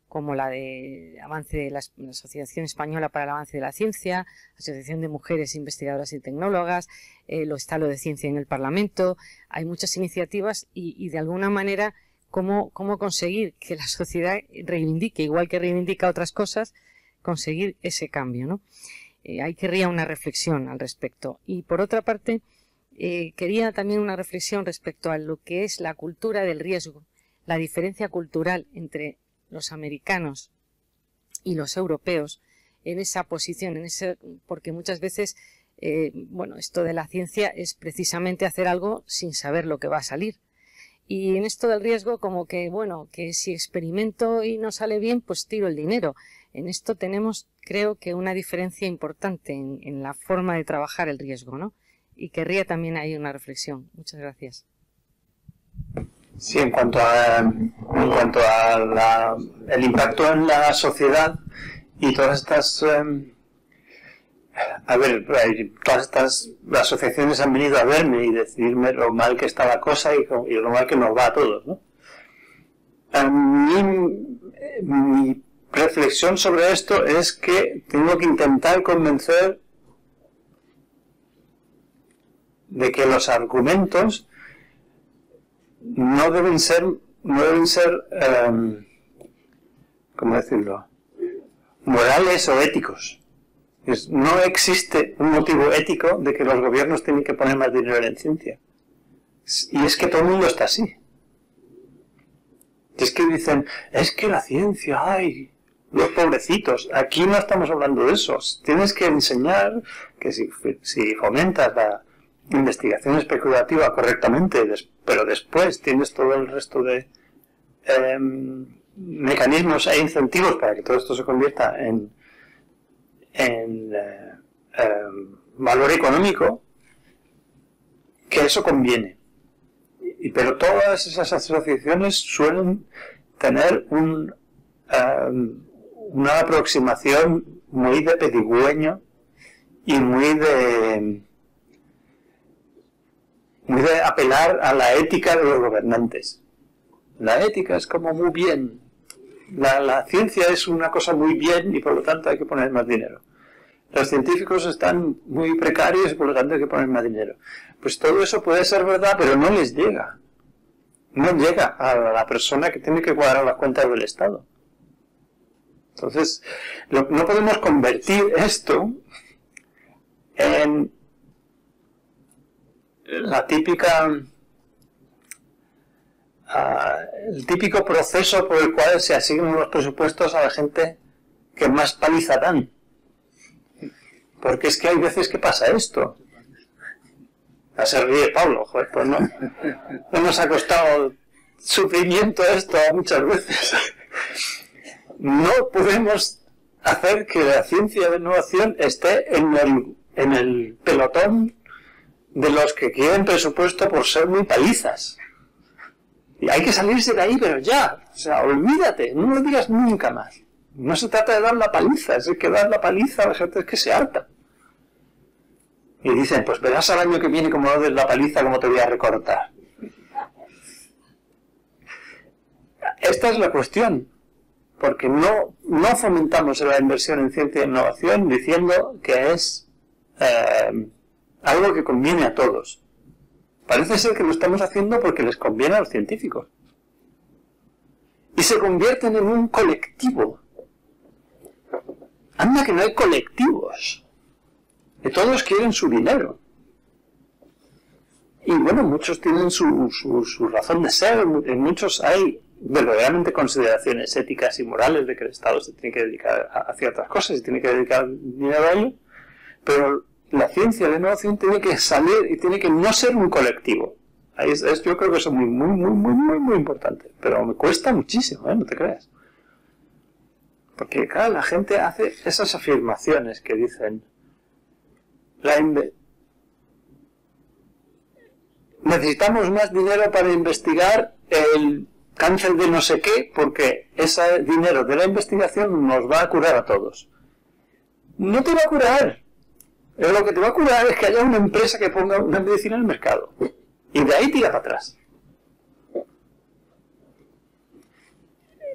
como la de avance de la Asociación Española para el Avance de la Ciencia, Asociación de Mujeres Investigadoras y Tecnólogas, está lo de Ciencia en el Parlamento. Hay muchas iniciativas y de alguna manera cómo conseguir que la sociedad reivindique, igual que reivindica otras cosas, conseguir ese cambio, ¿no? Hay que hacer una reflexión al respecto. Y por otra parte, quería también una reflexión respecto a lo que es la cultura del riesgo, la diferencia cultural entre los americanos y los europeos en esa posición, porque muchas veces, bueno, esto de la ciencia es precisamente hacer algo sin saber lo que va a salir. Y en esto del riesgo, como que, bueno, que si experimento y no sale bien, pues tiro el dinero. En esto tenemos, creo que, una diferencia importante en la forma de trabajar el riesgo, ¿no? Y querría también ahí una reflexión. Muchas gracias. Sí, en cuanto a el impacto en la sociedad y todas estas todas estas asociaciones han venido a verme y decirme lo mal que está la cosa y lo mal que nos va a todos, ¿no? A mí, mi reflexión sobre esto es que tengo que intentar convencer de que los argumentos no deben ser ¿cómo decirlo?, morales o éticos. No existe un motivo ético de que los gobiernos tienen que poner más dinero en ciencia. Y es que todo el mundo está así. Es que dicen, es que la ciencia, ay, los pobrecitos. Aquí no estamos hablando de eso. Tienes que enseñar que si fomentas la investigación especulativa correctamente, pero después tienes todo el resto de mecanismos e incentivos para que todo esto se convierta en valor económico, que eso conviene. Pero todas esas asociaciones suelen tener una aproximación muy de pedigüeño y muy de apelar a la ética de los gobernantes. La ética es como muy bien, la ciencia es una cosa muy bien y por lo tanto hay que poner más dinero. Los científicos están muy precarios y por lo tanto hay que poner más dinero. Pues todo eso puede ser verdad, pero no les llega. No llega a la persona que tiene que cuadrar las cuentas del Estado. Entonces, no podemos convertir esto en la típica... el típico proceso por el cual se asignan los presupuestos a la gente que más paliza dan. Porque es que hay veces que pasa esto. Ya se ríe Pablo, joder, pues no nos ha costado sufrimiento esto muchas veces. No podemos hacer que la ciencia de innovación esté en el pelotón de los que quieren presupuesto por ser muy palizas. Y hay que salirse de ahí, pero ya. O sea, olvídate, no lo digas nunca más. No se trata de dar la paliza, es que dar la paliza a la gente es que se harta. Y dicen, pues verás al año que viene como no des la paliza, como te voy a recortar. Esta es la cuestión. Porque no fomentamos la inversión en ciencia e innovación diciendo que es algo que conviene a todos. Parece ser que lo estamos haciendo porque les conviene a los científicos. Y se convierten en un colectivo. Anda que no hay colectivos. Que todos quieren su dinero. Y bueno, muchos tienen su razón de ser. En muchos hay verdaderamente consideraciones éticas y morales de que el Estado se tiene que dedicar a ciertas cosas y tiene que dedicar dinero a ello. Pero la ciencia, la innovación tiene que salir y tiene que no ser un colectivo. Yo creo que eso es muy importante. Pero me cuesta muchísimo, no te creas. Porque, claro, la gente hace esas afirmaciones que dicen necesitamos más dinero para investigar el cáncer de no sé qué, porque ese dinero de la investigación nos va a curar a todos. No te va a curar. Lo que te va a curar es que haya una empresa que ponga una medicina en el mercado. Y de ahí tira para atrás.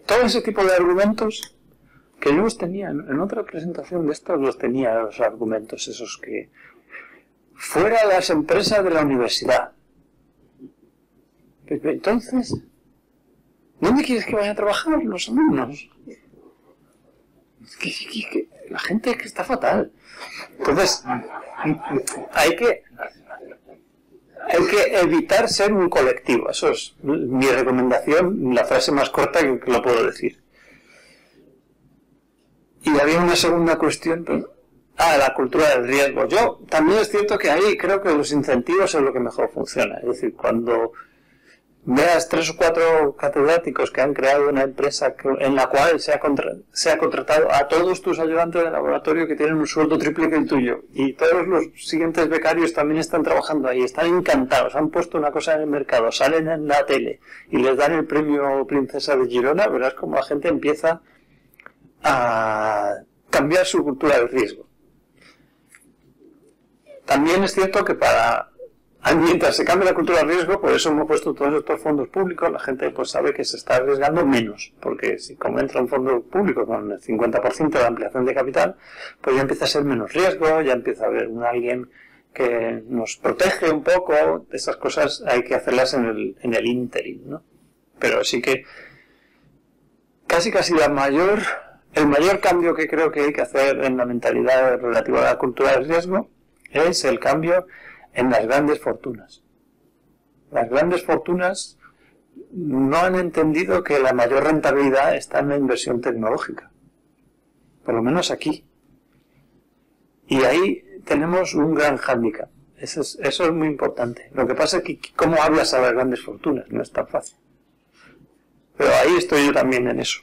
Todo ese tipo de argumentos que yo los tenía, en otra presentación de estos los tenía, los argumentos esos que... Fuera las empresas de la universidad. Entonces, ¿dónde quieres que vayan a trabajar los alumnos? La gente es que está fatal. Entonces, hay que evitar ser un colectivo. Eso es mi recomendación, la frase más corta que lo puedo decir. Y había una segunda cuestión, pero... la cultura del riesgo. Yo también es cierto que ahí creo que los incentivos es lo que mejor funciona. Es decir, cuando veas 3 o 4 catedráticos que han creado una empresa en la cual se ha contratado a todos tus ayudantes de laboratorio que tienen un sueldo triple que el tuyo, y todos los siguientes becarios también están trabajando ahí, están encantados, han puesto una cosa en el mercado, salen en la tele y les dan el premio Princesa de Girona, verás como la gente empieza a cambiar su cultura del riesgo. También es cierto que mientras se cambia la cultura del riesgo, por eso hemos puesto todos estos fondos públicos, la gente pues sabe que se está arriesgando menos, porque si como entra un fondo público con el 50% de ampliación de capital, pues ya empieza a ser menos riesgo, ya empieza a haber alguien que nos protege un poco. Esas cosas hay que hacerlas en el ínterin, ¿no? Pero sí que casi el mayor cambio que creo que hay que hacer en la mentalidad relativa a la cultura del riesgo es el cambio en las grandes fortunas. Las grandes fortunas no han entendido que la mayor rentabilidad está en la inversión tecnológica. Por lo menos aquí. Y ahí tenemos un gran hándicap. Eso es muy importante. Lo que pasa es que cómo hablas a las grandes fortunas no es tan fácil. Pero ahí estoy yo también en eso.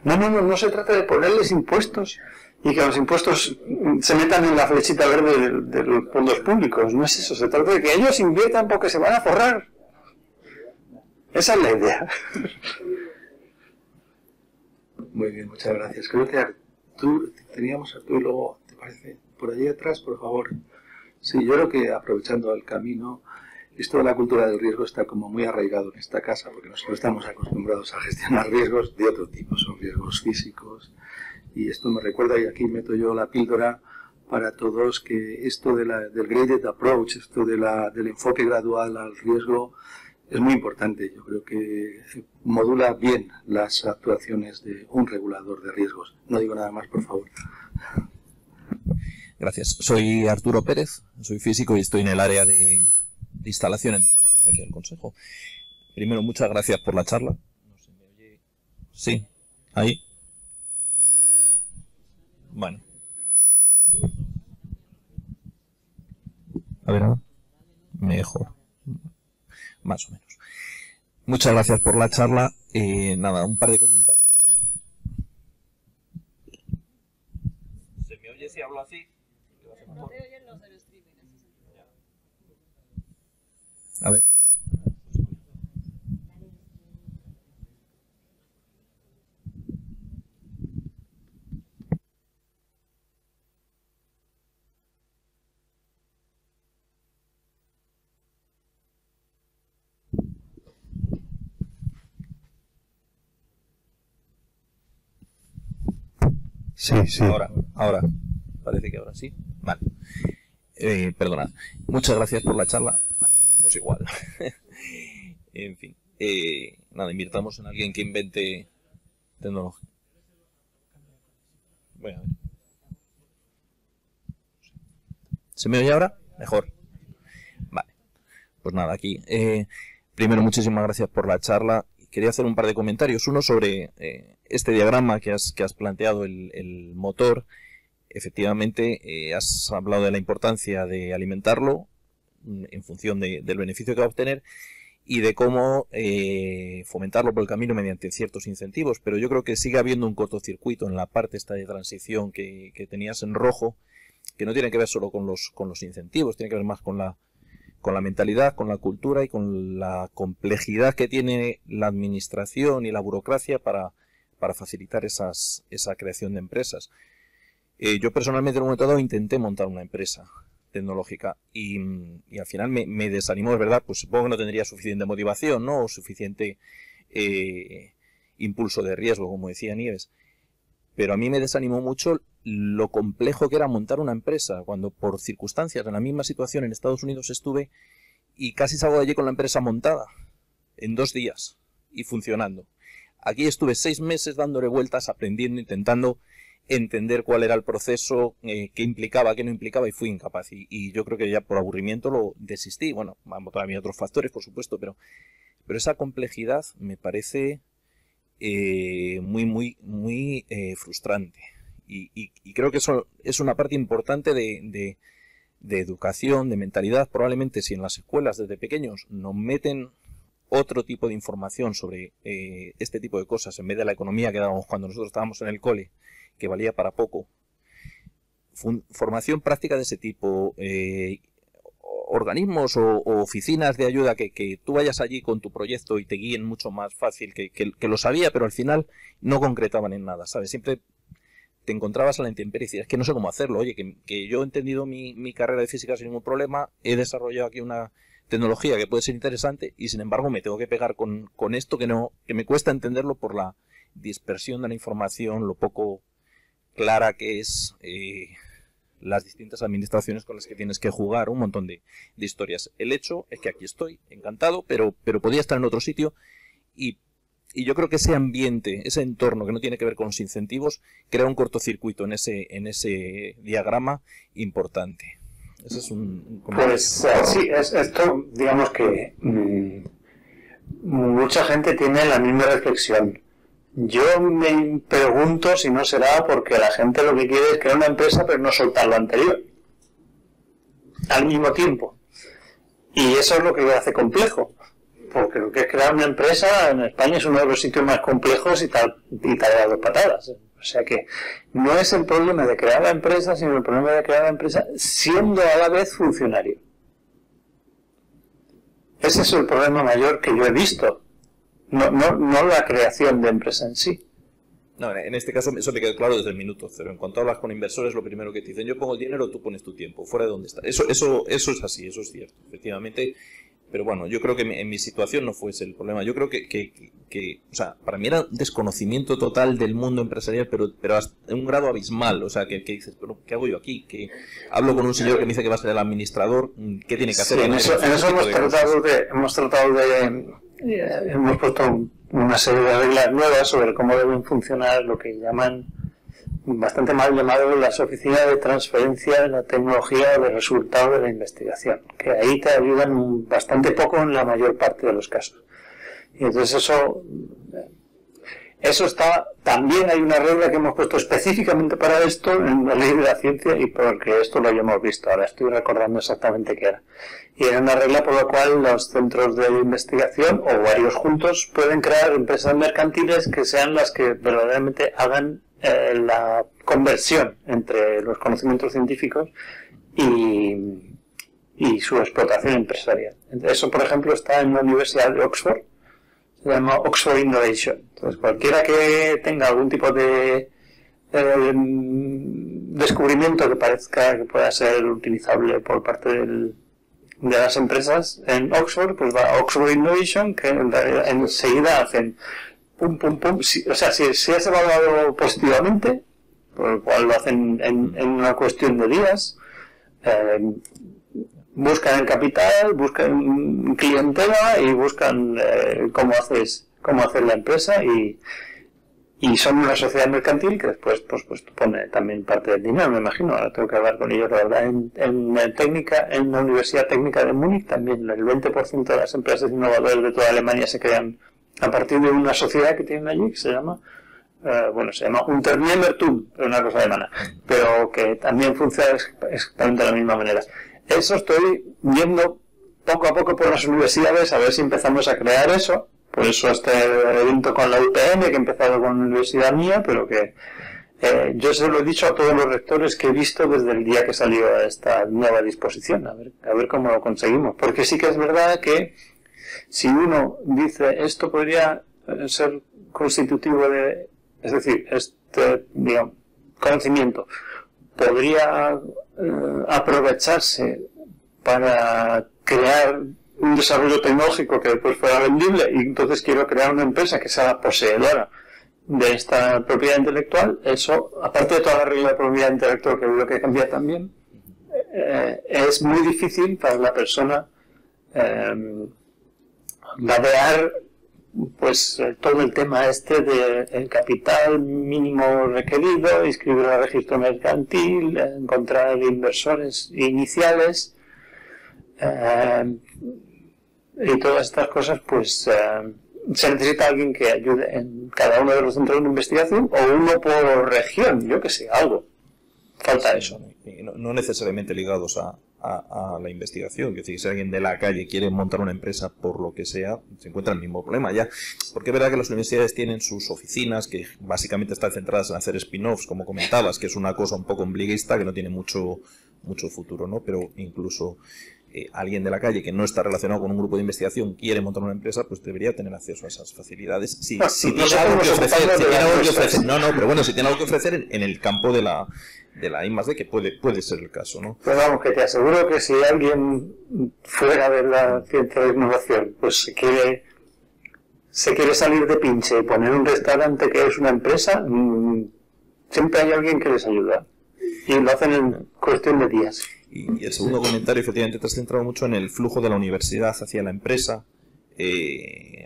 No se trata de ponerles impuestos y que los impuestos se metan en la flechita verde de los fondos públicos. No es eso, se trata de que ellos inviertan porque se van a forrar. Esa es la idea. Muy bien, muchas gracias. Creo que teníamos a Arturo y luego, ¿te parece? Por allí atrás, por favor. Sí, yo creo que aprovechando el camino, esto de la cultura del riesgo está como muy arraigado en esta casa, porque nosotros estamos acostumbrados a gestionar riesgos de otro tipo, son riesgos físicos. Y esto me recuerda, y aquí meto yo la píldora para todos, que esto del graded approach, esto del enfoque gradual al riesgo, es muy importante. Yo creo que modula bien las actuaciones de un regulador de riesgos. No digo nada más, por favor. Gracias. Soy Arturo Pérez, soy físico y estoy en el área de instalaciones aquí al Consejo. Primero, muchas gracias por la charla. ¿No se me oye? Sí, ahí. Bueno. A ver, mejor. Más o menos. Muchas gracias por la charla. Nada, un par de comentarios. ¿Se me oye si hablo así? No te oyen los del streaming. A ver. Sí, sí. Ahora. Parece que ahora sí. Vale. Perdonad. Muchas gracias por la charla. Pues igual. En fin. Nada, invirtamos en alguien que invente tecnología. Voy a ver. ¿Se me oye ahora? Mejor. Vale. Pues nada, aquí. Primero, muchísimas gracias por la charla. Quería hacer un par de comentarios. Uno sobre este diagrama que has planteado, el motor. Efectivamente, has hablado de la importancia de alimentarlo en función del beneficio que va a obtener y de cómo fomentarlo por el camino mediante ciertos incentivos. Pero yo creo que sigue habiendo un cortocircuito en la parte esta de transición que tenías en rojo, que no tiene que ver solo con los incentivos, tiene que ver más con la mentalidad, con la cultura y con la complejidad que tiene la administración y la burocracia para facilitar esa creación de empresas. Yo personalmente en un momento dado intenté montar una empresa tecnológica y al final me desanimó, es verdad, pues supongo que no tendría suficiente motivación, ¿no? O suficiente impulso de riesgo, como decía Nieves. Pero a mí me desanimó mucho lo complejo que era montar una empresa, cuando por circunstancias en la misma situación en Estados Unidos estuve y casi salgo de allí con la empresa montada en 2 días y funcionando. Aquí estuve 6 meses dándole vueltas, aprendiendo, intentando entender cuál era el proceso, qué implicaba, qué no implicaba, y fui incapaz. Y yo creo que ya por aburrimiento lo desistí. Bueno, todavía otros factores, por supuesto, pero esa complejidad me parece muy frustrante. Y creo que eso es una parte importante de educación, de mentalidad. Probablemente si en las escuelas desde pequeños nos meten otro tipo de información sobre este tipo de cosas, en vez de la economía que dábamos cuando nosotros estábamos en el cole, que valía para poco, formación práctica de ese tipo, organismos o oficinas de ayuda que tú vayas allí con tu proyecto y te guíen mucho más fácil, que lo sabía, pero al final no concretaban en nada, ¿sabes? Siempre te encontrabas a la intemperie y decías, es que no sé cómo hacerlo, oye, que yo he entendido mi carrera de física sin ningún problema, he desarrollado aquí una tecnología que puede ser interesante y sin embargo me tengo que pegar con esto que me cuesta entenderlo por la dispersión de la información, lo poco clara que es las distintas administraciones con las que tienes que jugar, un montón de historias. El hecho es que aquí estoy, encantado, pero podía estar en otro sitio y yo creo que ese ambiente, ese entorno que no tiene que ver con los incentivos, crea un cortocircuito en ese diagrama importante. Ese es un pues sí, esto, digamos que mucha gente tiene la misma reflexión. Yo me pregunto si no será porque la gente lo que quiere es crear una empresa pero no soltar lo anterior al mismo tiempo. Y eso es lo que lo hace complejo, porque lo que es crear una empresa en España es uno de los sitios más complejos y tal a dos patadas. O sea que no es el problema de crear la empresa, sino el problema de crear la empresa siendo a la vez funcionario. Ese es el problema mayor que yo he visto, no la creación de empresa en sí. No, en este caso eso me queda claro desde el minuto cero. En cuanto hablas con inversores, lo primero que te dicen, yo pongo el dinero, tú pones tu tiempo, fuera de donde está. Eso es así, eso es cierto, efectivamente. Pero bueno, yo creo que en mi situación no fue ese el problema. Yo creo que o sea, para mí era desconocimiento total del mundo empresarial, pero hasta un grado abismal. O sea, que dices, pero ¿qué hago yo aquí? Que hablo con un señor que me dice que va a ser el administrador, ¿qué tiene que hacer? Sí, en eso hemos puesto una serie de reglas nuevas sobre cómo deben funcionar lo que llaman, bastante mal llamado, las oficinas de transferencia de la tecnología de resultados de la investigación, que ahí te ayudan bastante poco en la mayor parte de los casos. Y entonces eso está, también hay una regla que hemos puesto específicamente para esto en la ley de la ciencia, y porque esto lo hayamos visto, ahora estoy recordando exactamente qué era. Y era una regla por la cual los centros de investigación, o varios juntos, pueden crear empresas mercantiles que sean las que verdaderamente hagan la conversión entre los conocimientos científicos y su explotación empresarial. Eso, por ejemplo, está en la Universidad de Oxford, se llama Oxford Innovation. Entonces, cualquiera que tenga algún tipo de descubrimiento que parezca que pueda ser utilizable por parte de las empresas en Oxford, pues va a Oxford Innovation, que enseguida hacen pum, pum, pum. O sea, si es evaluado positivamente, por lo cual lo hacen en una cuestión de días, buscan el capital, buscan clientela y buscan cómo hacer la empresa, y son una sociedad mercantil que después pues pone también parte del dinero, me imagino. Ahora tengo que hablar con ellos, la verdad. En la Universidad Técnica de Múnich también el 20% de las empresas innovadoras de toda Alemania se crean a partir de una sociedad que tienen allí, que se llama Unternehmertum, es una cosa alemana, pero que también funciona exactamente de la misma manera. Eso estoy viendo poco a poco por las universidades, a ver si empezamos a crear eso. Por eso este evento con la UPN, que he empezado con la universidad mía, pero que yo se lo he dicho a todos los rectores que he visto desde el día que salió esta nueva disposición, a ver cómo lo conseguimos. Porque sí que es verdad que si uno dice esto podría ser constitutivo de, es decir, este, digamos, conocimiento podría aprovecharse para crear un desarrollo tecnológico que después fuera vendible, y entonces quiero crear una empresa que sea la poseedora de esta propiedad intelectual, eso, aparte de toda la regla de propiedad intelectual que veo que cambia también, es muy difícil para la persona ladear pues todo el tema del capital mínimo requerido, inscribir al registro mercantil, encontrar inversores iniciales, y todas estas cosas, pues se necesita alguien que ayude en cada uno de los centros de investigación, o uno por región, yo que sé, algo. Falta eso. No necesariamente ligados a la investigación. Es decir, si alguien de la calle quiere montar una empresa por lo que sea, se encuentra el mismo problema ya. Porque es verdad que las universidades tienen sus oficinas que básicamente están centradas en hacer spin-offs, como comentabas, que es una cosa un poco ombliguista que no tiene mucho futuro, ¿no? Pero incluso alguien de la calle que no está relacionado con un grupo de investigación quiere montar una empresa, pues debería tener acceso a esas facilidades. Si tiene algo que ofrecer, pero bueno, si tiene algo que ofrecer en el campo de la I+D, que puede ser el caso, ¿no? Pero vamos, que te aseguro que si alguien fuera de la ciencia de innovación pues se quiere salir de pinche y poner un restaurante que es una empresa, siempre hay alguien que les ayuda, y lo hacen en cuestión de días. Y el segundo comentario, efectivamente, te has centrado mucho en el flujo de la universidad hacia la empresa,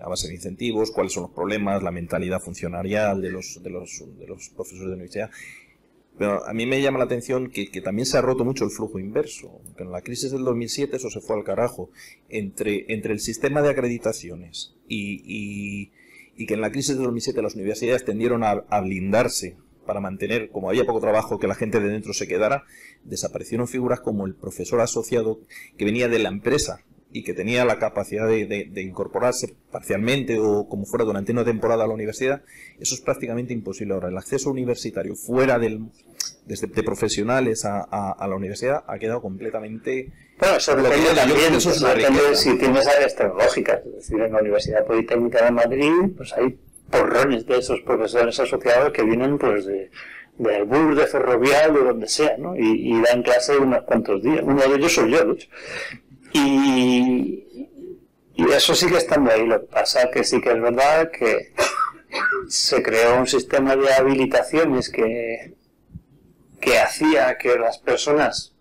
a base de incentivos, cuáles son los problemas, la mentalidad funcionarial de los profesores de universidad. Pero a mí me llama la atención que también se ha roto mucho el flujo inverso. Que en la crisis del 2007 eso se fue al carajo. Entre el sistema de acreditaciones y que en la crisis del 2007 las universidades tendieron a blindarse para mantener, como había poco trabajo, que la gente de dentro se quedara, desaparecieron figuras como el profesor asociado que venía de la empresa y que tenía la capacidad de incorporarse parcialmente o como fuera durante una temporada a la universidad, eso es prácticamente imposible ahora. El acceso universitario fuera desde profesionales a la universidad ha quedado completamente... Bueno, eso depende también, eso es una depende riqueza. si tienes áreas tecnológicas. Es decir, en la Universidad Politécnica de Madrid pues hay porrones de esos profesores asociados que vienen pues del bus, de Ferrovial, de donde sea, ¿no? Y dan clase unos cuantos días. Uno de ellos soy yo, de hecho. Y eso sigue estando ahí. Lo que pasa que sí que es verdad que se creó un sistema de habilitaciones que hacía que las personas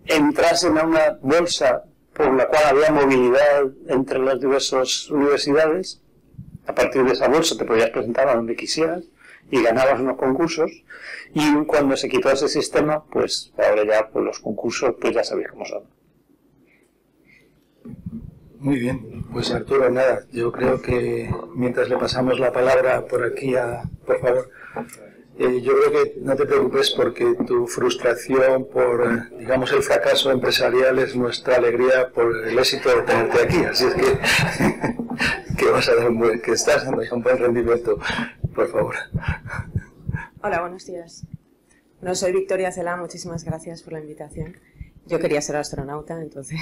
entrasen a una bolsa por la cual había movilidad entre las diversas universidades. A partir de esa bolsa te podías presentar a donde quisieras y ganabas unos concursos, y cuando se quitó ese sistema, pues ahora ya pues los concursos pues ya sabéis cómo son. Muy bien, pues Arturo, nada, yo creo que mientras le pasamos la palabra por aquí por favor, yo creo que no te preocupes porque tu frustración por, digamos, el fracaso empresarial es nuestra alegría por el éxito de tenerte aquí, así es que vas a dar que estás dando un buen rendimiento, por favor. Hola, buenos días. Bueno, soy Victoria Celá, muchísimas gracias por la invitación. Yo quería ser astronauta, entonces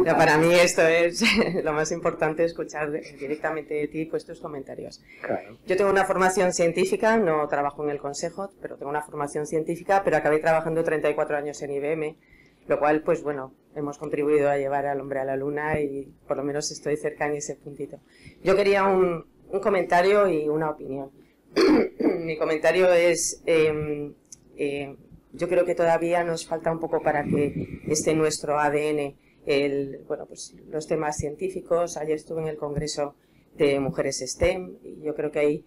para mí esto es lo más importante, escuchar directamente de ti pues tus comentarios. Claro. Yo tengo una formación científica, no trabajo en el Consejo, pero tengo una formación científica, pero acabé trabajando 34 años en IBM, lo cual, pues bueno, hemos contribuido a llevar al hombre a la luna y por lo menos estoy cerca en ese puntito. Yo quería un comentario y una opinión. Mi comentario es... yo creo que todavía nos falta un poco para que esté en nuestro ADN pues los temas científicos. Ayer estuve en el Congreso de Mujeres STEM y yo creo que ahí,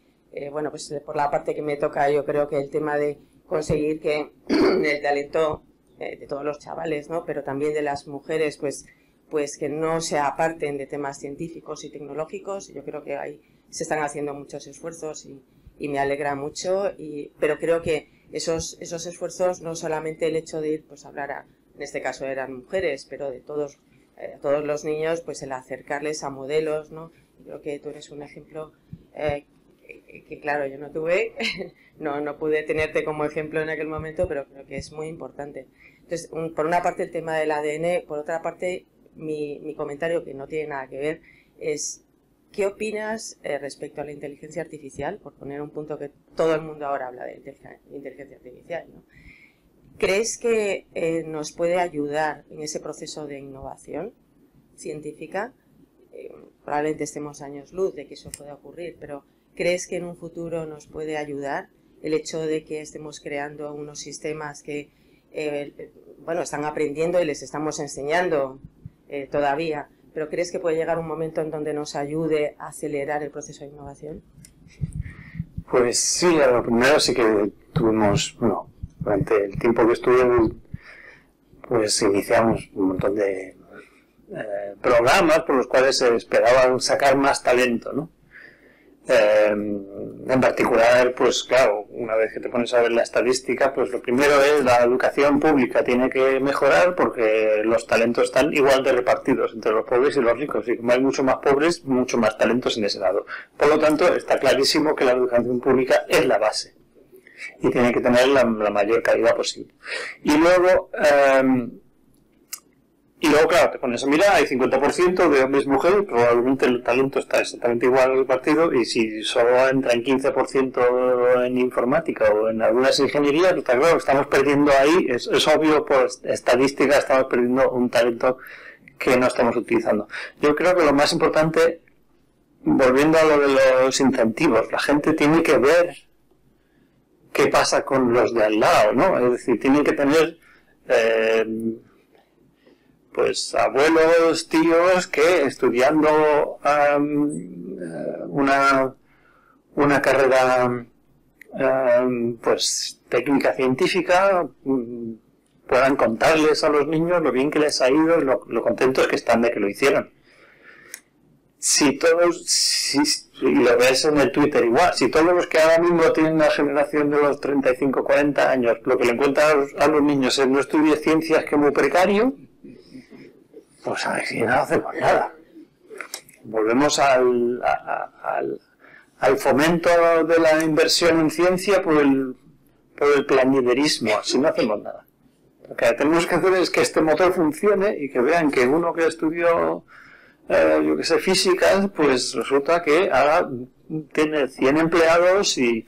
pues por la parte que me toca, yo creo que el tema de conseguir que el talento de todos los chavales, ¿no? Pero también de las mujeres, pues que no se aparten de temas científicos y tecnológicos. Yo creo que ahí se están haciendo muchos esfuerzos y me alegra mucho, pero creo que esos esfuerzos, no solamente el hecho de ir pues a hablar en este caso eran mujeres, pero de todos los niños, pues el acercarles a modelos, ¿no? Creo que tú eres un ejemplo que claro, yo no tuve, no pude tenerte como ejemplo en aquel momento, pero creo que es muy importante. Entonces, por una parte el tema del ADN, por otra parte mi comentario, que no tiene nada que ver, es ¿qué opinas respecto a la inteligencia artificial? Por poner un punto que todo el mundo ahora habla de inteligencia artificial, ¿no? ¿Crees que nos puede ayudar en ese proceso de innovación científica? Probablemente estemos años luz de que eso pueda ocurrir, pero ¿crees que en un futuro nos puede ayudar el hecho de que estemos creando unos sistemas que están aprendiendo y les estamos enseñando todavía? ¿Pero crees que puede llegar un momento en donde nos ayude a acelerar el proceso de innovación? Pues sí, a lo primero sí que tuvimos, durante el tiempo que estuve, pues iniciamos un montón de programas por los cuales se esperaba sacar más talento, ¿no? En particular, pues claro, una vez que te pones a ver la estadística, pues lo primero es la educación pública tiene que mejorar porque los talentos están igual de repartidos entre los pobres y los ricos, y como hay mucho más pobres, mucho más talentos en ese lado. Por lo tanto, está clarísimo que la educación pública es la base y tiene que tener la mayor calidad posible. Y luego, claro, te pones a mirar, hay 50% de hombres y mujeres, probablemente el talento está exactamente igual repartido, y si solo entra en 15% en informática o en algunas ingenierías, está claro que estamos perdiendo ahí, es obvio por estadística, estamos perdiendo un talento que no estamos utilizando. Yo creo que lo más importante, volviendo a lo de los incentivos, la gente tiene que ver qué pasa con los de al lado, ¿no? Es decir, tienen que tener... pues abuelos, tíos que estudiando una carrera pues técnica científica puedan contarles a los niños lo bien que les ha ido y lo contentos que están de que lo hicieron. Y lo ves en el Twitter igual, si todos los que ahora mismo tienen la generación de los 35, 40 años, lo que le encuentran a los niños es no estudies ciencias que muy precario, pues aquí no hacemos nada. Volvemos al fomento de la inversión en ciencia por el planiderismo, así no hacemos nada. Lo que tenemos que hacer es que este motor funcione y que vean que uno que estudió, yo que sé, físicas, pues resulta que ahora tiene 100 empleados y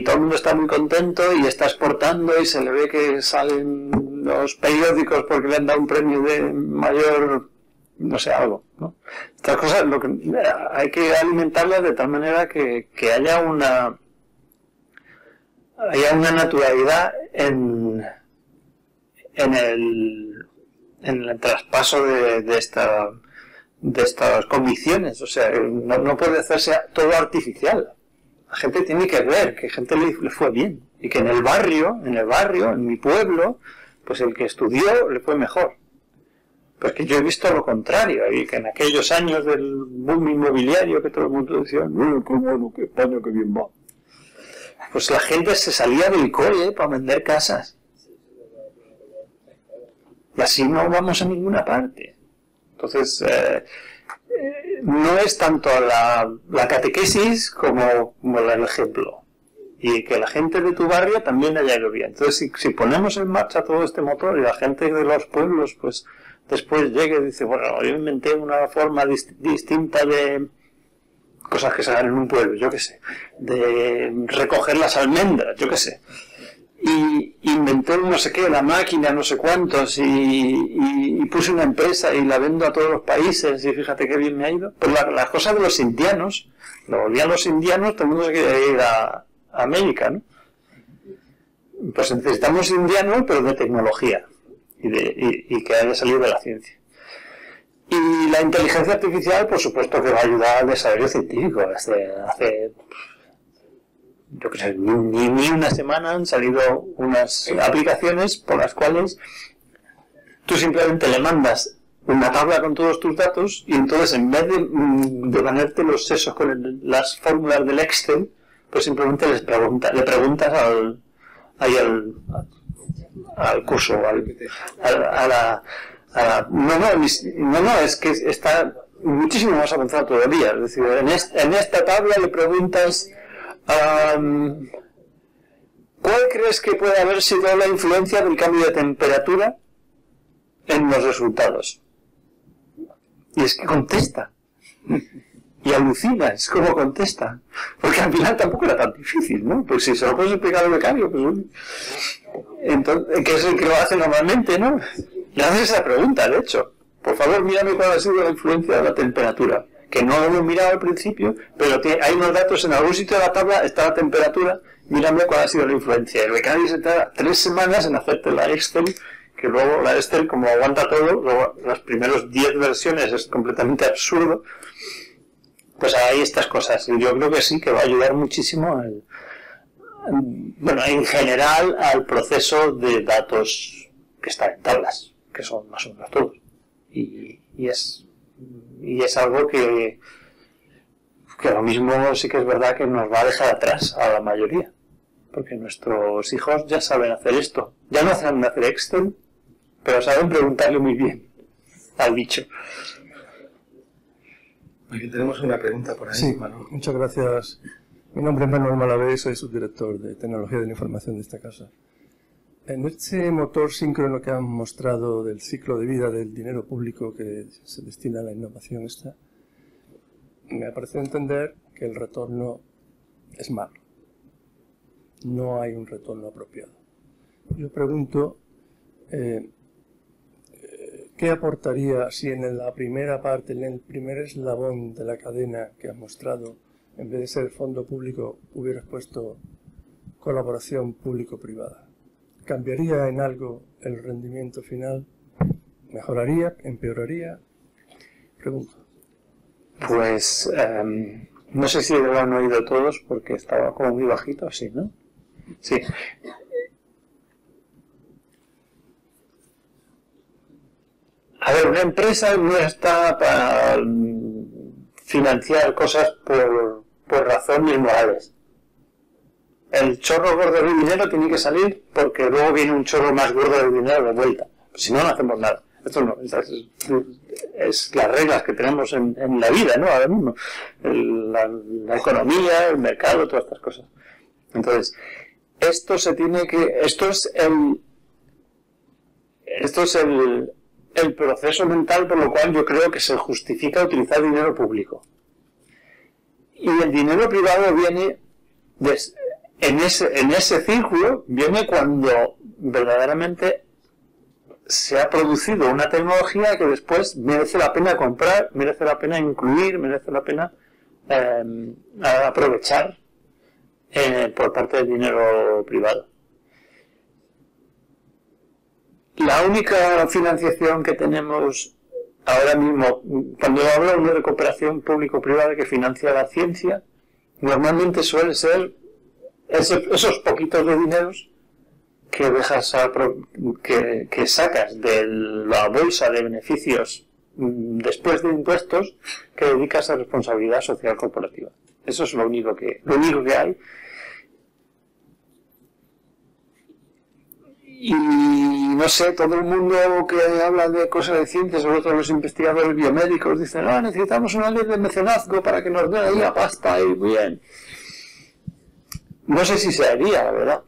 todo el mundo está muy contento y está exportando y se le ve que salen los periódicos porque le han dado un premio de mayor, no sé, algo, ¿no? Estas cosas hay que alimentarlas de tal manera que haya una naturalidad en el traspaso de estas convicciones. O sea, no puede hacerse todo artificial. La gente tiene que ver que gente le fue bien y que en el barrio, en mi pueblo, pues el que estudió le fue mejor. Pues que yo he visto lo contrario, y que en aquellos años del boom inmobiliario que todo el mundo decía, qué bueno, qué España, qué bien va. Pues la gente se salía del cole para vender casas. Y así no vamos a ninguna parte. Entonces, no es tanto la catequesis como el ejemplo. Y que la gente de tu barrio también haya ido bien. Entonces, si ponemos en marcha todo este motor y la gente de los pueblos, pues después llegue y dice, bueno, yo inventé una forma distinta de cosas que se dan en un pueblo, yo qué sé, de recoger las almendras, yo qué sé. Y inventé no sé qué, la máquina, no sé cuántos, y puse una empresa y la vendo a todos los países, y fíjate qué bien me ha ido. Pues las cosas de los indianos, lo volvían los indianos, todo el mundo se quería ir a América, ¿no? Pues necesitamos indianos, pero de tecnología, y que haya salido de la ciencia. Y la inteligencia artificial, por supuesto que va a ayudar al desarrollo científico. Hace yo que sé, ni una semana han salido unas aplicaciones por las cuales tú simplemente le mandas una tabla con todos tus datos y entonces en vez de ganarte los sesos con las fórmulas del Excel, pues simplemente le preguntas al curso, no, es que está muchísimo más avanzado todavía. Es decir, en esta tabla le preguntas ¿cuál crees que puede haber sido la influencia del cambio de temperatura en los resultados? Y es que contesta. Y alucinas cómo contesta. Porque al final tampoco era tan difícil, ¿no? Pues si se lo puedes explicar al becario, pues entonces, que es el que lo hace normalmente, ¿no? Le haces esa pregunta, de hecho. Por favor, mírame cuál ha sido la influencia de la temperatura. Que no lo hemos mirado al principio, pero hay unos datos en algún sitio de la tabla, está la temperatura, mírame cuál ha sido la influencia. El becario se tarda 3 semanas en hacerte la Excel, que luego la Excel, como aguanta todo, luego las primeros 10 versiones es completamente absurdo. Pues hay estas cosas, y yo creo que sí, que va a ayudar muchísimo en general al proceso de datos que están en tablas, que son más o menos todos. Y es algo que lo mismo sí que es verdad que nos va a dejar atrás a la mayoría, porque nuestros hijos ya saben hacer esto, ya no saben hacer Excel, pero saben preguntarle muy bien al bicho. Aquí tenemos una pregunta por ahí. Sí, muchas gracias. Mi nombre es Manuel Malavé, soy subdirector de Tecnología de la Información de esta casa. En este motor síncrono que han mostrado del ciclo de vida del dinero público que se destina a la innovación me ha parecido entender que el retorno es malo. No hay un retorno apropiado. Yo pregunto, ¿qué aportaría si en la primera parte, en el primer eslabón de la cadena que has mostrado, en vez de ser fondo público, hubieras puesto colaboración público-privada? ¿Cambiaría en algo el rendimiento final? ¿Mejoraría? ¿Empeoraría? Pregunto. Pues no sé si lo han oído todos porque estaba como muy bajito, sí, ¿no? Sí. A ver, una empresa no está para financiar cosas por razones morales. El chorro gordo de dinero tiene que salir porque luego viene un chorro más gordo de dinero de vuelta. Si no, no hacemos nada. Esto no, es las reglas que tenemos en la vida, ¿no? Ahora mismo. La economía, el mercado, todas estas cosas. Entonces, esto es el proceso mental por lo cual yo creo que se justifica utilizar dinero público. Y el dinero privado viene en ese círculo, viene cuando verdaderamente se ha producido una tecnología que después merece la pena comprar, merece la pena incluir, merece la pena aprovechar por parte del dinero privado. La única financiación que tenemos ahora mismo, cuando hablamos de cooperación público-privada que financia la ciencia, normalmente suele ser esos poquitos de dineros que dejas que sacas de la bolsa de beneficios después de impuestos que dedicas a responsabilidad social corporativa. Eso es lo único que hay. Y no sé, todo el mundo que habla de cosas de ciencia, sobre todo los investigadores biomédicos, dicen, necesitamos una ley de mecenazgo para que nos den ahí la pasta y bien. No sé si se haría, la verdad.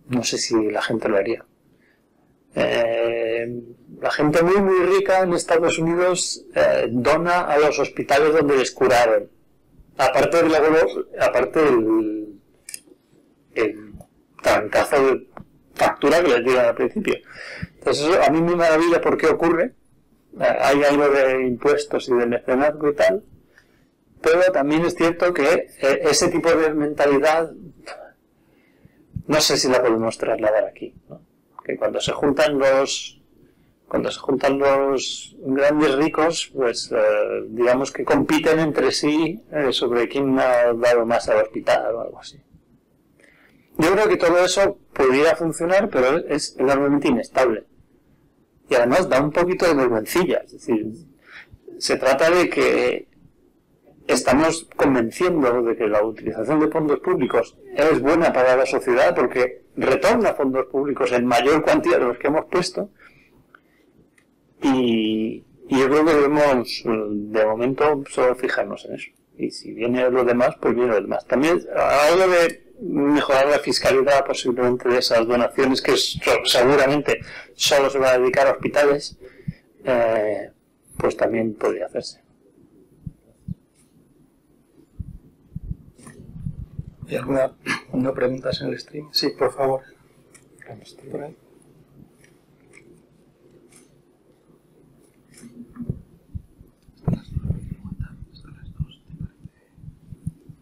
No sé si la gente lo haría. La gente muy muy rica en Estados Unidos dona a los hospitales donde les curaron. Aparte el trancazo de factura que les dieron al principio. Entonces eso a mí me maravilla por qué ocurre. Hay algo de impuestos y de mecenazgo y tal, pero también es cierto que ese tipo de mentalidad no sé si la podemos trasladar aquí, ¿no? Que cuando se juntan los grandes ricos, pues digamos que compiten entre sí sobre quién ha dado más al hospital o algo así. Yo creo que todo eso podría funcionar, pero es enormemente inestable. Y además da un poquito de vergüencilla. Es decir, se trata de que estamos convenciendo de que la utilización de fondos públicos es buena para la sociedad porque retorna fondos públicos en mayor cantidad de los que hemos puesto. Y yo creo que debemos, de momento, solo fijarnos en eso. Y si viene lo demás, pues viene lo demás. También hablo de mejorar la fiscalidad posiblemente de esas donaciones que seguramente solo se van a dedicar a hospitales, pues también podría hacerse. ¿Hay alguna preguntas en el stream? Sí, por favor. Por ahí.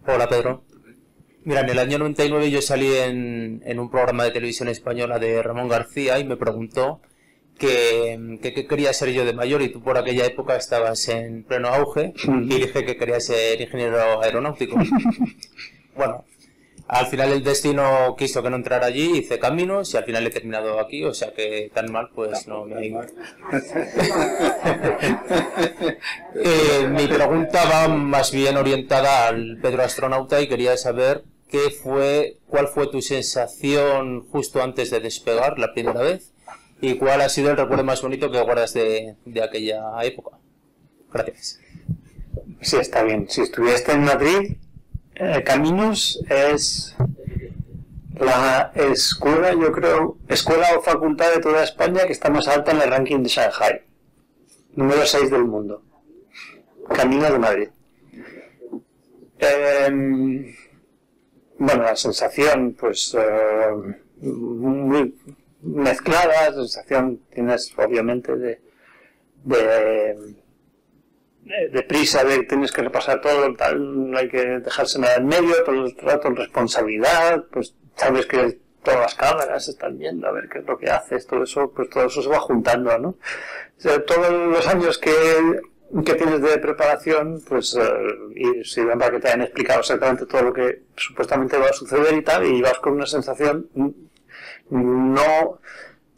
Hola Pedro. Mira, en el año 99 yo salí en un programa de televisión española de Ramón García y me preguntó qué quería ser yo de mayor y tú por aquella época estabas en pleno auge y dije que quería ser ingeniero aeronáutico. Bueno, al final el destino quiso que no entrara allí, hice caminos y al final he terminado aquí, o sea que tan mal pues no me ha ido. Mi pregunta va más bien orientada al Pedro astronauta y quería saber cuál fue tu sensación justo antes de despegar la primera vez y cuál ha sido el recuerdo más bonito que guardas de aquella época. Gracias. Sí, está bien. Si estuviste en Madrid, Caminos es la escuela, yo creo, escuela o facultad de toda España que está más alta en el ranking de Shanghai. Número 6 del mundo. Caminos de Madrid. Bueno, la sensación, pues, muy mezclada, la sensación tienes, obviamente, de prisa, de que tienes que repasar todo, tal, no hay que dejarse nada en medio, todo el rato responsabilidad, pues sabes que todas las cámaras están viendo a ver qué es lo que haces, todo eso, pues todo eso se va juntando, ¿no? O sea, todos los años que tienes de preparación, pues y sirven para que te hayan explicado exactamente todo lo que supuestamente va a suceder y tal, y vas con una sensación no...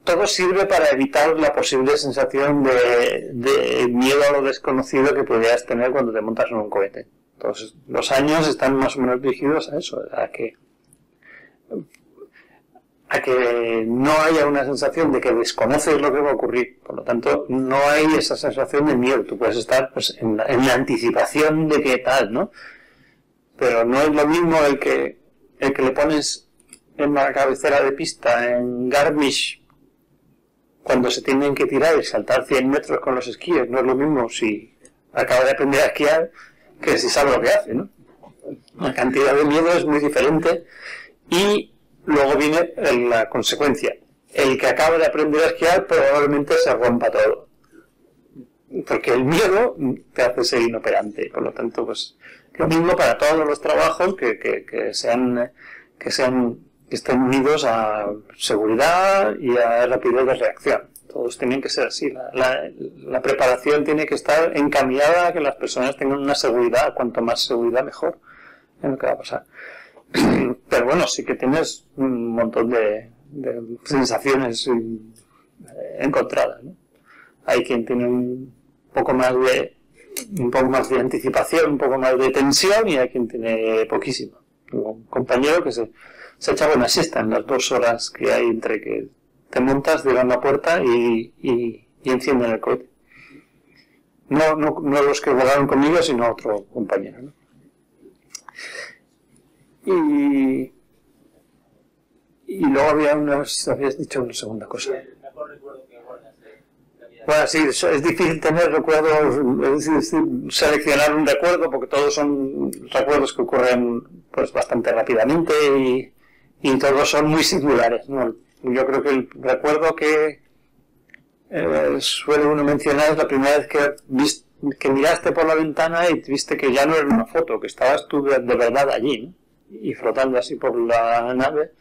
Todo sirve para evitar la posible sensación de miedo a lo desconocido que podrías tener cuando te montas en un cohete. Entonces, los años están más o menos dirigidos a eso, a que a que no haya una sensación de que desconoces lo que va a ocurrir. Por lo tanto, no hay esa sensación de miedo. Tú puedes estar pues, en la anticipación de qué tal, ¿no? Pero no es lo mismo el que le pones en la cabecera de pista en Garmisch cuando se tienen que tirar y saltar 100 metros con los esquíes. No es lo mismo si acaba de aprender a esquiar que si sabe lo que hace, ¿no? La cantidad de miedo es muy diferente y luego viene la consecuencia. El que acaba de aprender a esquiar probablemente se rompa todo. Porque el miedo te hace ser inoperante. Por lo tanto, pues lo mismo para todos los trabajos que estén unidos a seguridad y a rapidez de reacción. Todos tienen que ser así. La preparación tiene que estar encaminada a que las personas tengan una seguridad, cuanto más seguridad mejor en lo que va a pasar. Pero bueno, sí que tienes un montón de sensaciones encontradas, ¿no? Hay quien tiene un poco más de anticipación, un poco más de tensión, y hay quien tiene poquísimo. Tengo un compañero que se echa buena siesta en las 2 horas que hay entre que te montas, cierran la puerta y encienden el cohete. No los que volaron conmigo, sino otro compañero, ¿no? Y luego habías dicho una segunda cosa. Bueno, sí, es difícil tener recuerdos, es decir, seleccionar un recuerdo, porque todos son recuerdos que ocurren pues bastante rápidamente y todos son muy singulares, ¿no? Yo creo que el recuerdo que suele uno mencionar es la primera vez que miraste por la ventana y viste que ya no era una foto, que estabas tú de verdad allí, ¿no? Y flotando así por la nave,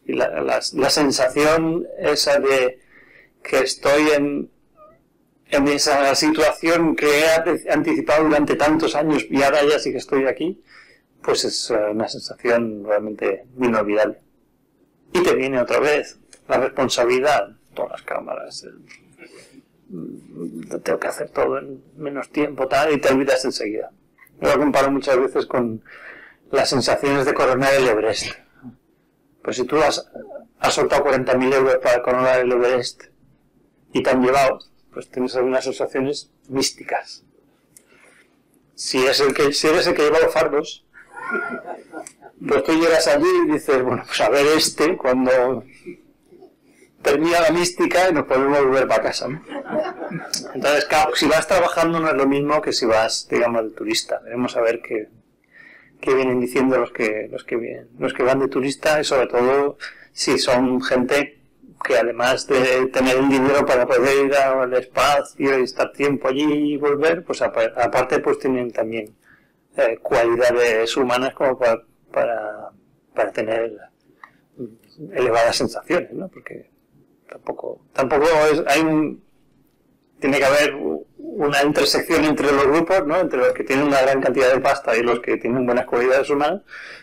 y la sensación esa de que estoy en esa situación que he anticipado durante tantos años y ahora ya sí que estoy aquí, pues es una sensación realmente inolvidable. Y te viene otra vez la responsabilidad, todas las cámaras, tengo que hacer todo en menos tiempo, tal, y te olvidas enseguida. Yo lo comparo muchas veces con las sensaciones de coronar el Everest. Pues si tú has soltado 40.000 euros para coronar el Everest y te han llevado, pues tienes algunas sensaciones místicas. Si eres el que lleva los fardos, pues tú llegas allí y dices, bueno, pues a ver cuando termina la mística y nos podemos volver para casa, ¿no? Entonces, claro, si vas trabajando no es lo mismo que si vas, digamos, de turista. Debemos saber qué vienen diciendo los que van de turista, y sobre todo si son gente que además de tener el dinero para poder ir al espacio y estar tiempo allí y volver, pues aparte pues tienen también cualidades humanas como para tener elevadas sensaciones, ¿no? Porque tampoco tiene que haber una intersección entre los grupos, ¿no? Entre los que tienen una gran cantidad de pasta y los que tienen buenas cualidades humanas,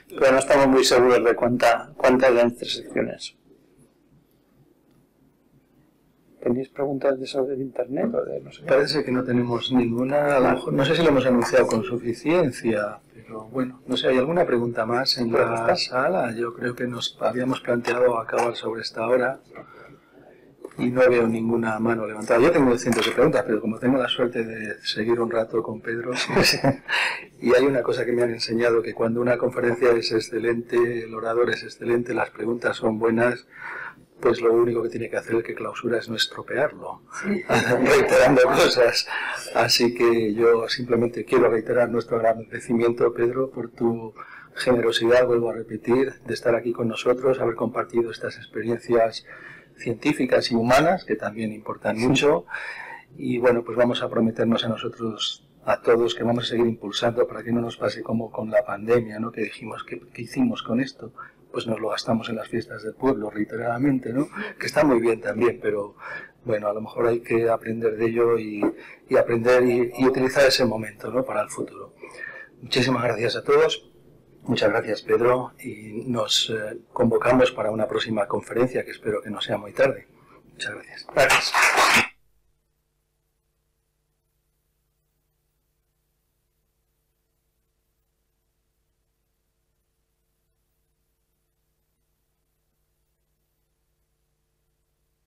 pero no estamos muy seguros de cuánta es la intersección es. ¿Tenéis preguntas sobre el internet? O de no sé? Parece que no tenemos ninguna, a lo mejor, no sé si lo hemos anunciado con suficiencia, pero bueno, no sé, ¿hay alguna pregunta más en la sala? Yo creo que nos habíamos planteado acabar sobre esta hora y no veo ninguna mano levantada. Yo tengo cientos de preguntas, pero como tengo la suerte de seguir un rato con Pedro, y hay una cosa que me han enseñado, que cuando una conferencia es excelente, el orador es excelente, las preguntas son buenas, pues lo único que tiene que hacer el que clausura es no estropearlo, reiterando cosas. Así que yo simplemente quiero reiterar nuestro agradecimiento, Pedro, por tu generosidad, vuelvo a repetir, de estar aquí con nosotros, haber compartido estas experiencias científicas y humanas, que también importan mucho. Y bueno, pues vamos a prometernos a nosotros, a todos, que vamos a seguir impulsando para que no nos pase como con la pandemia, ¿no? Que dijimos, ¿qué hicimos con esto? Pues nos lo gastamos en las fiestas del pueblo, reiteradamente, ¿no? Que está muy bien también, pero bueno, a lo mejor hay que aprender de ello y aprender y utilizar ese momento, ¿no? Para el futuro. Muchísimas gracias a todos. Muchas gracias, Pedro, y nos convocamos para una próxima conferencia que espero que no sea muy tarde. Muchas gracias. Gracias.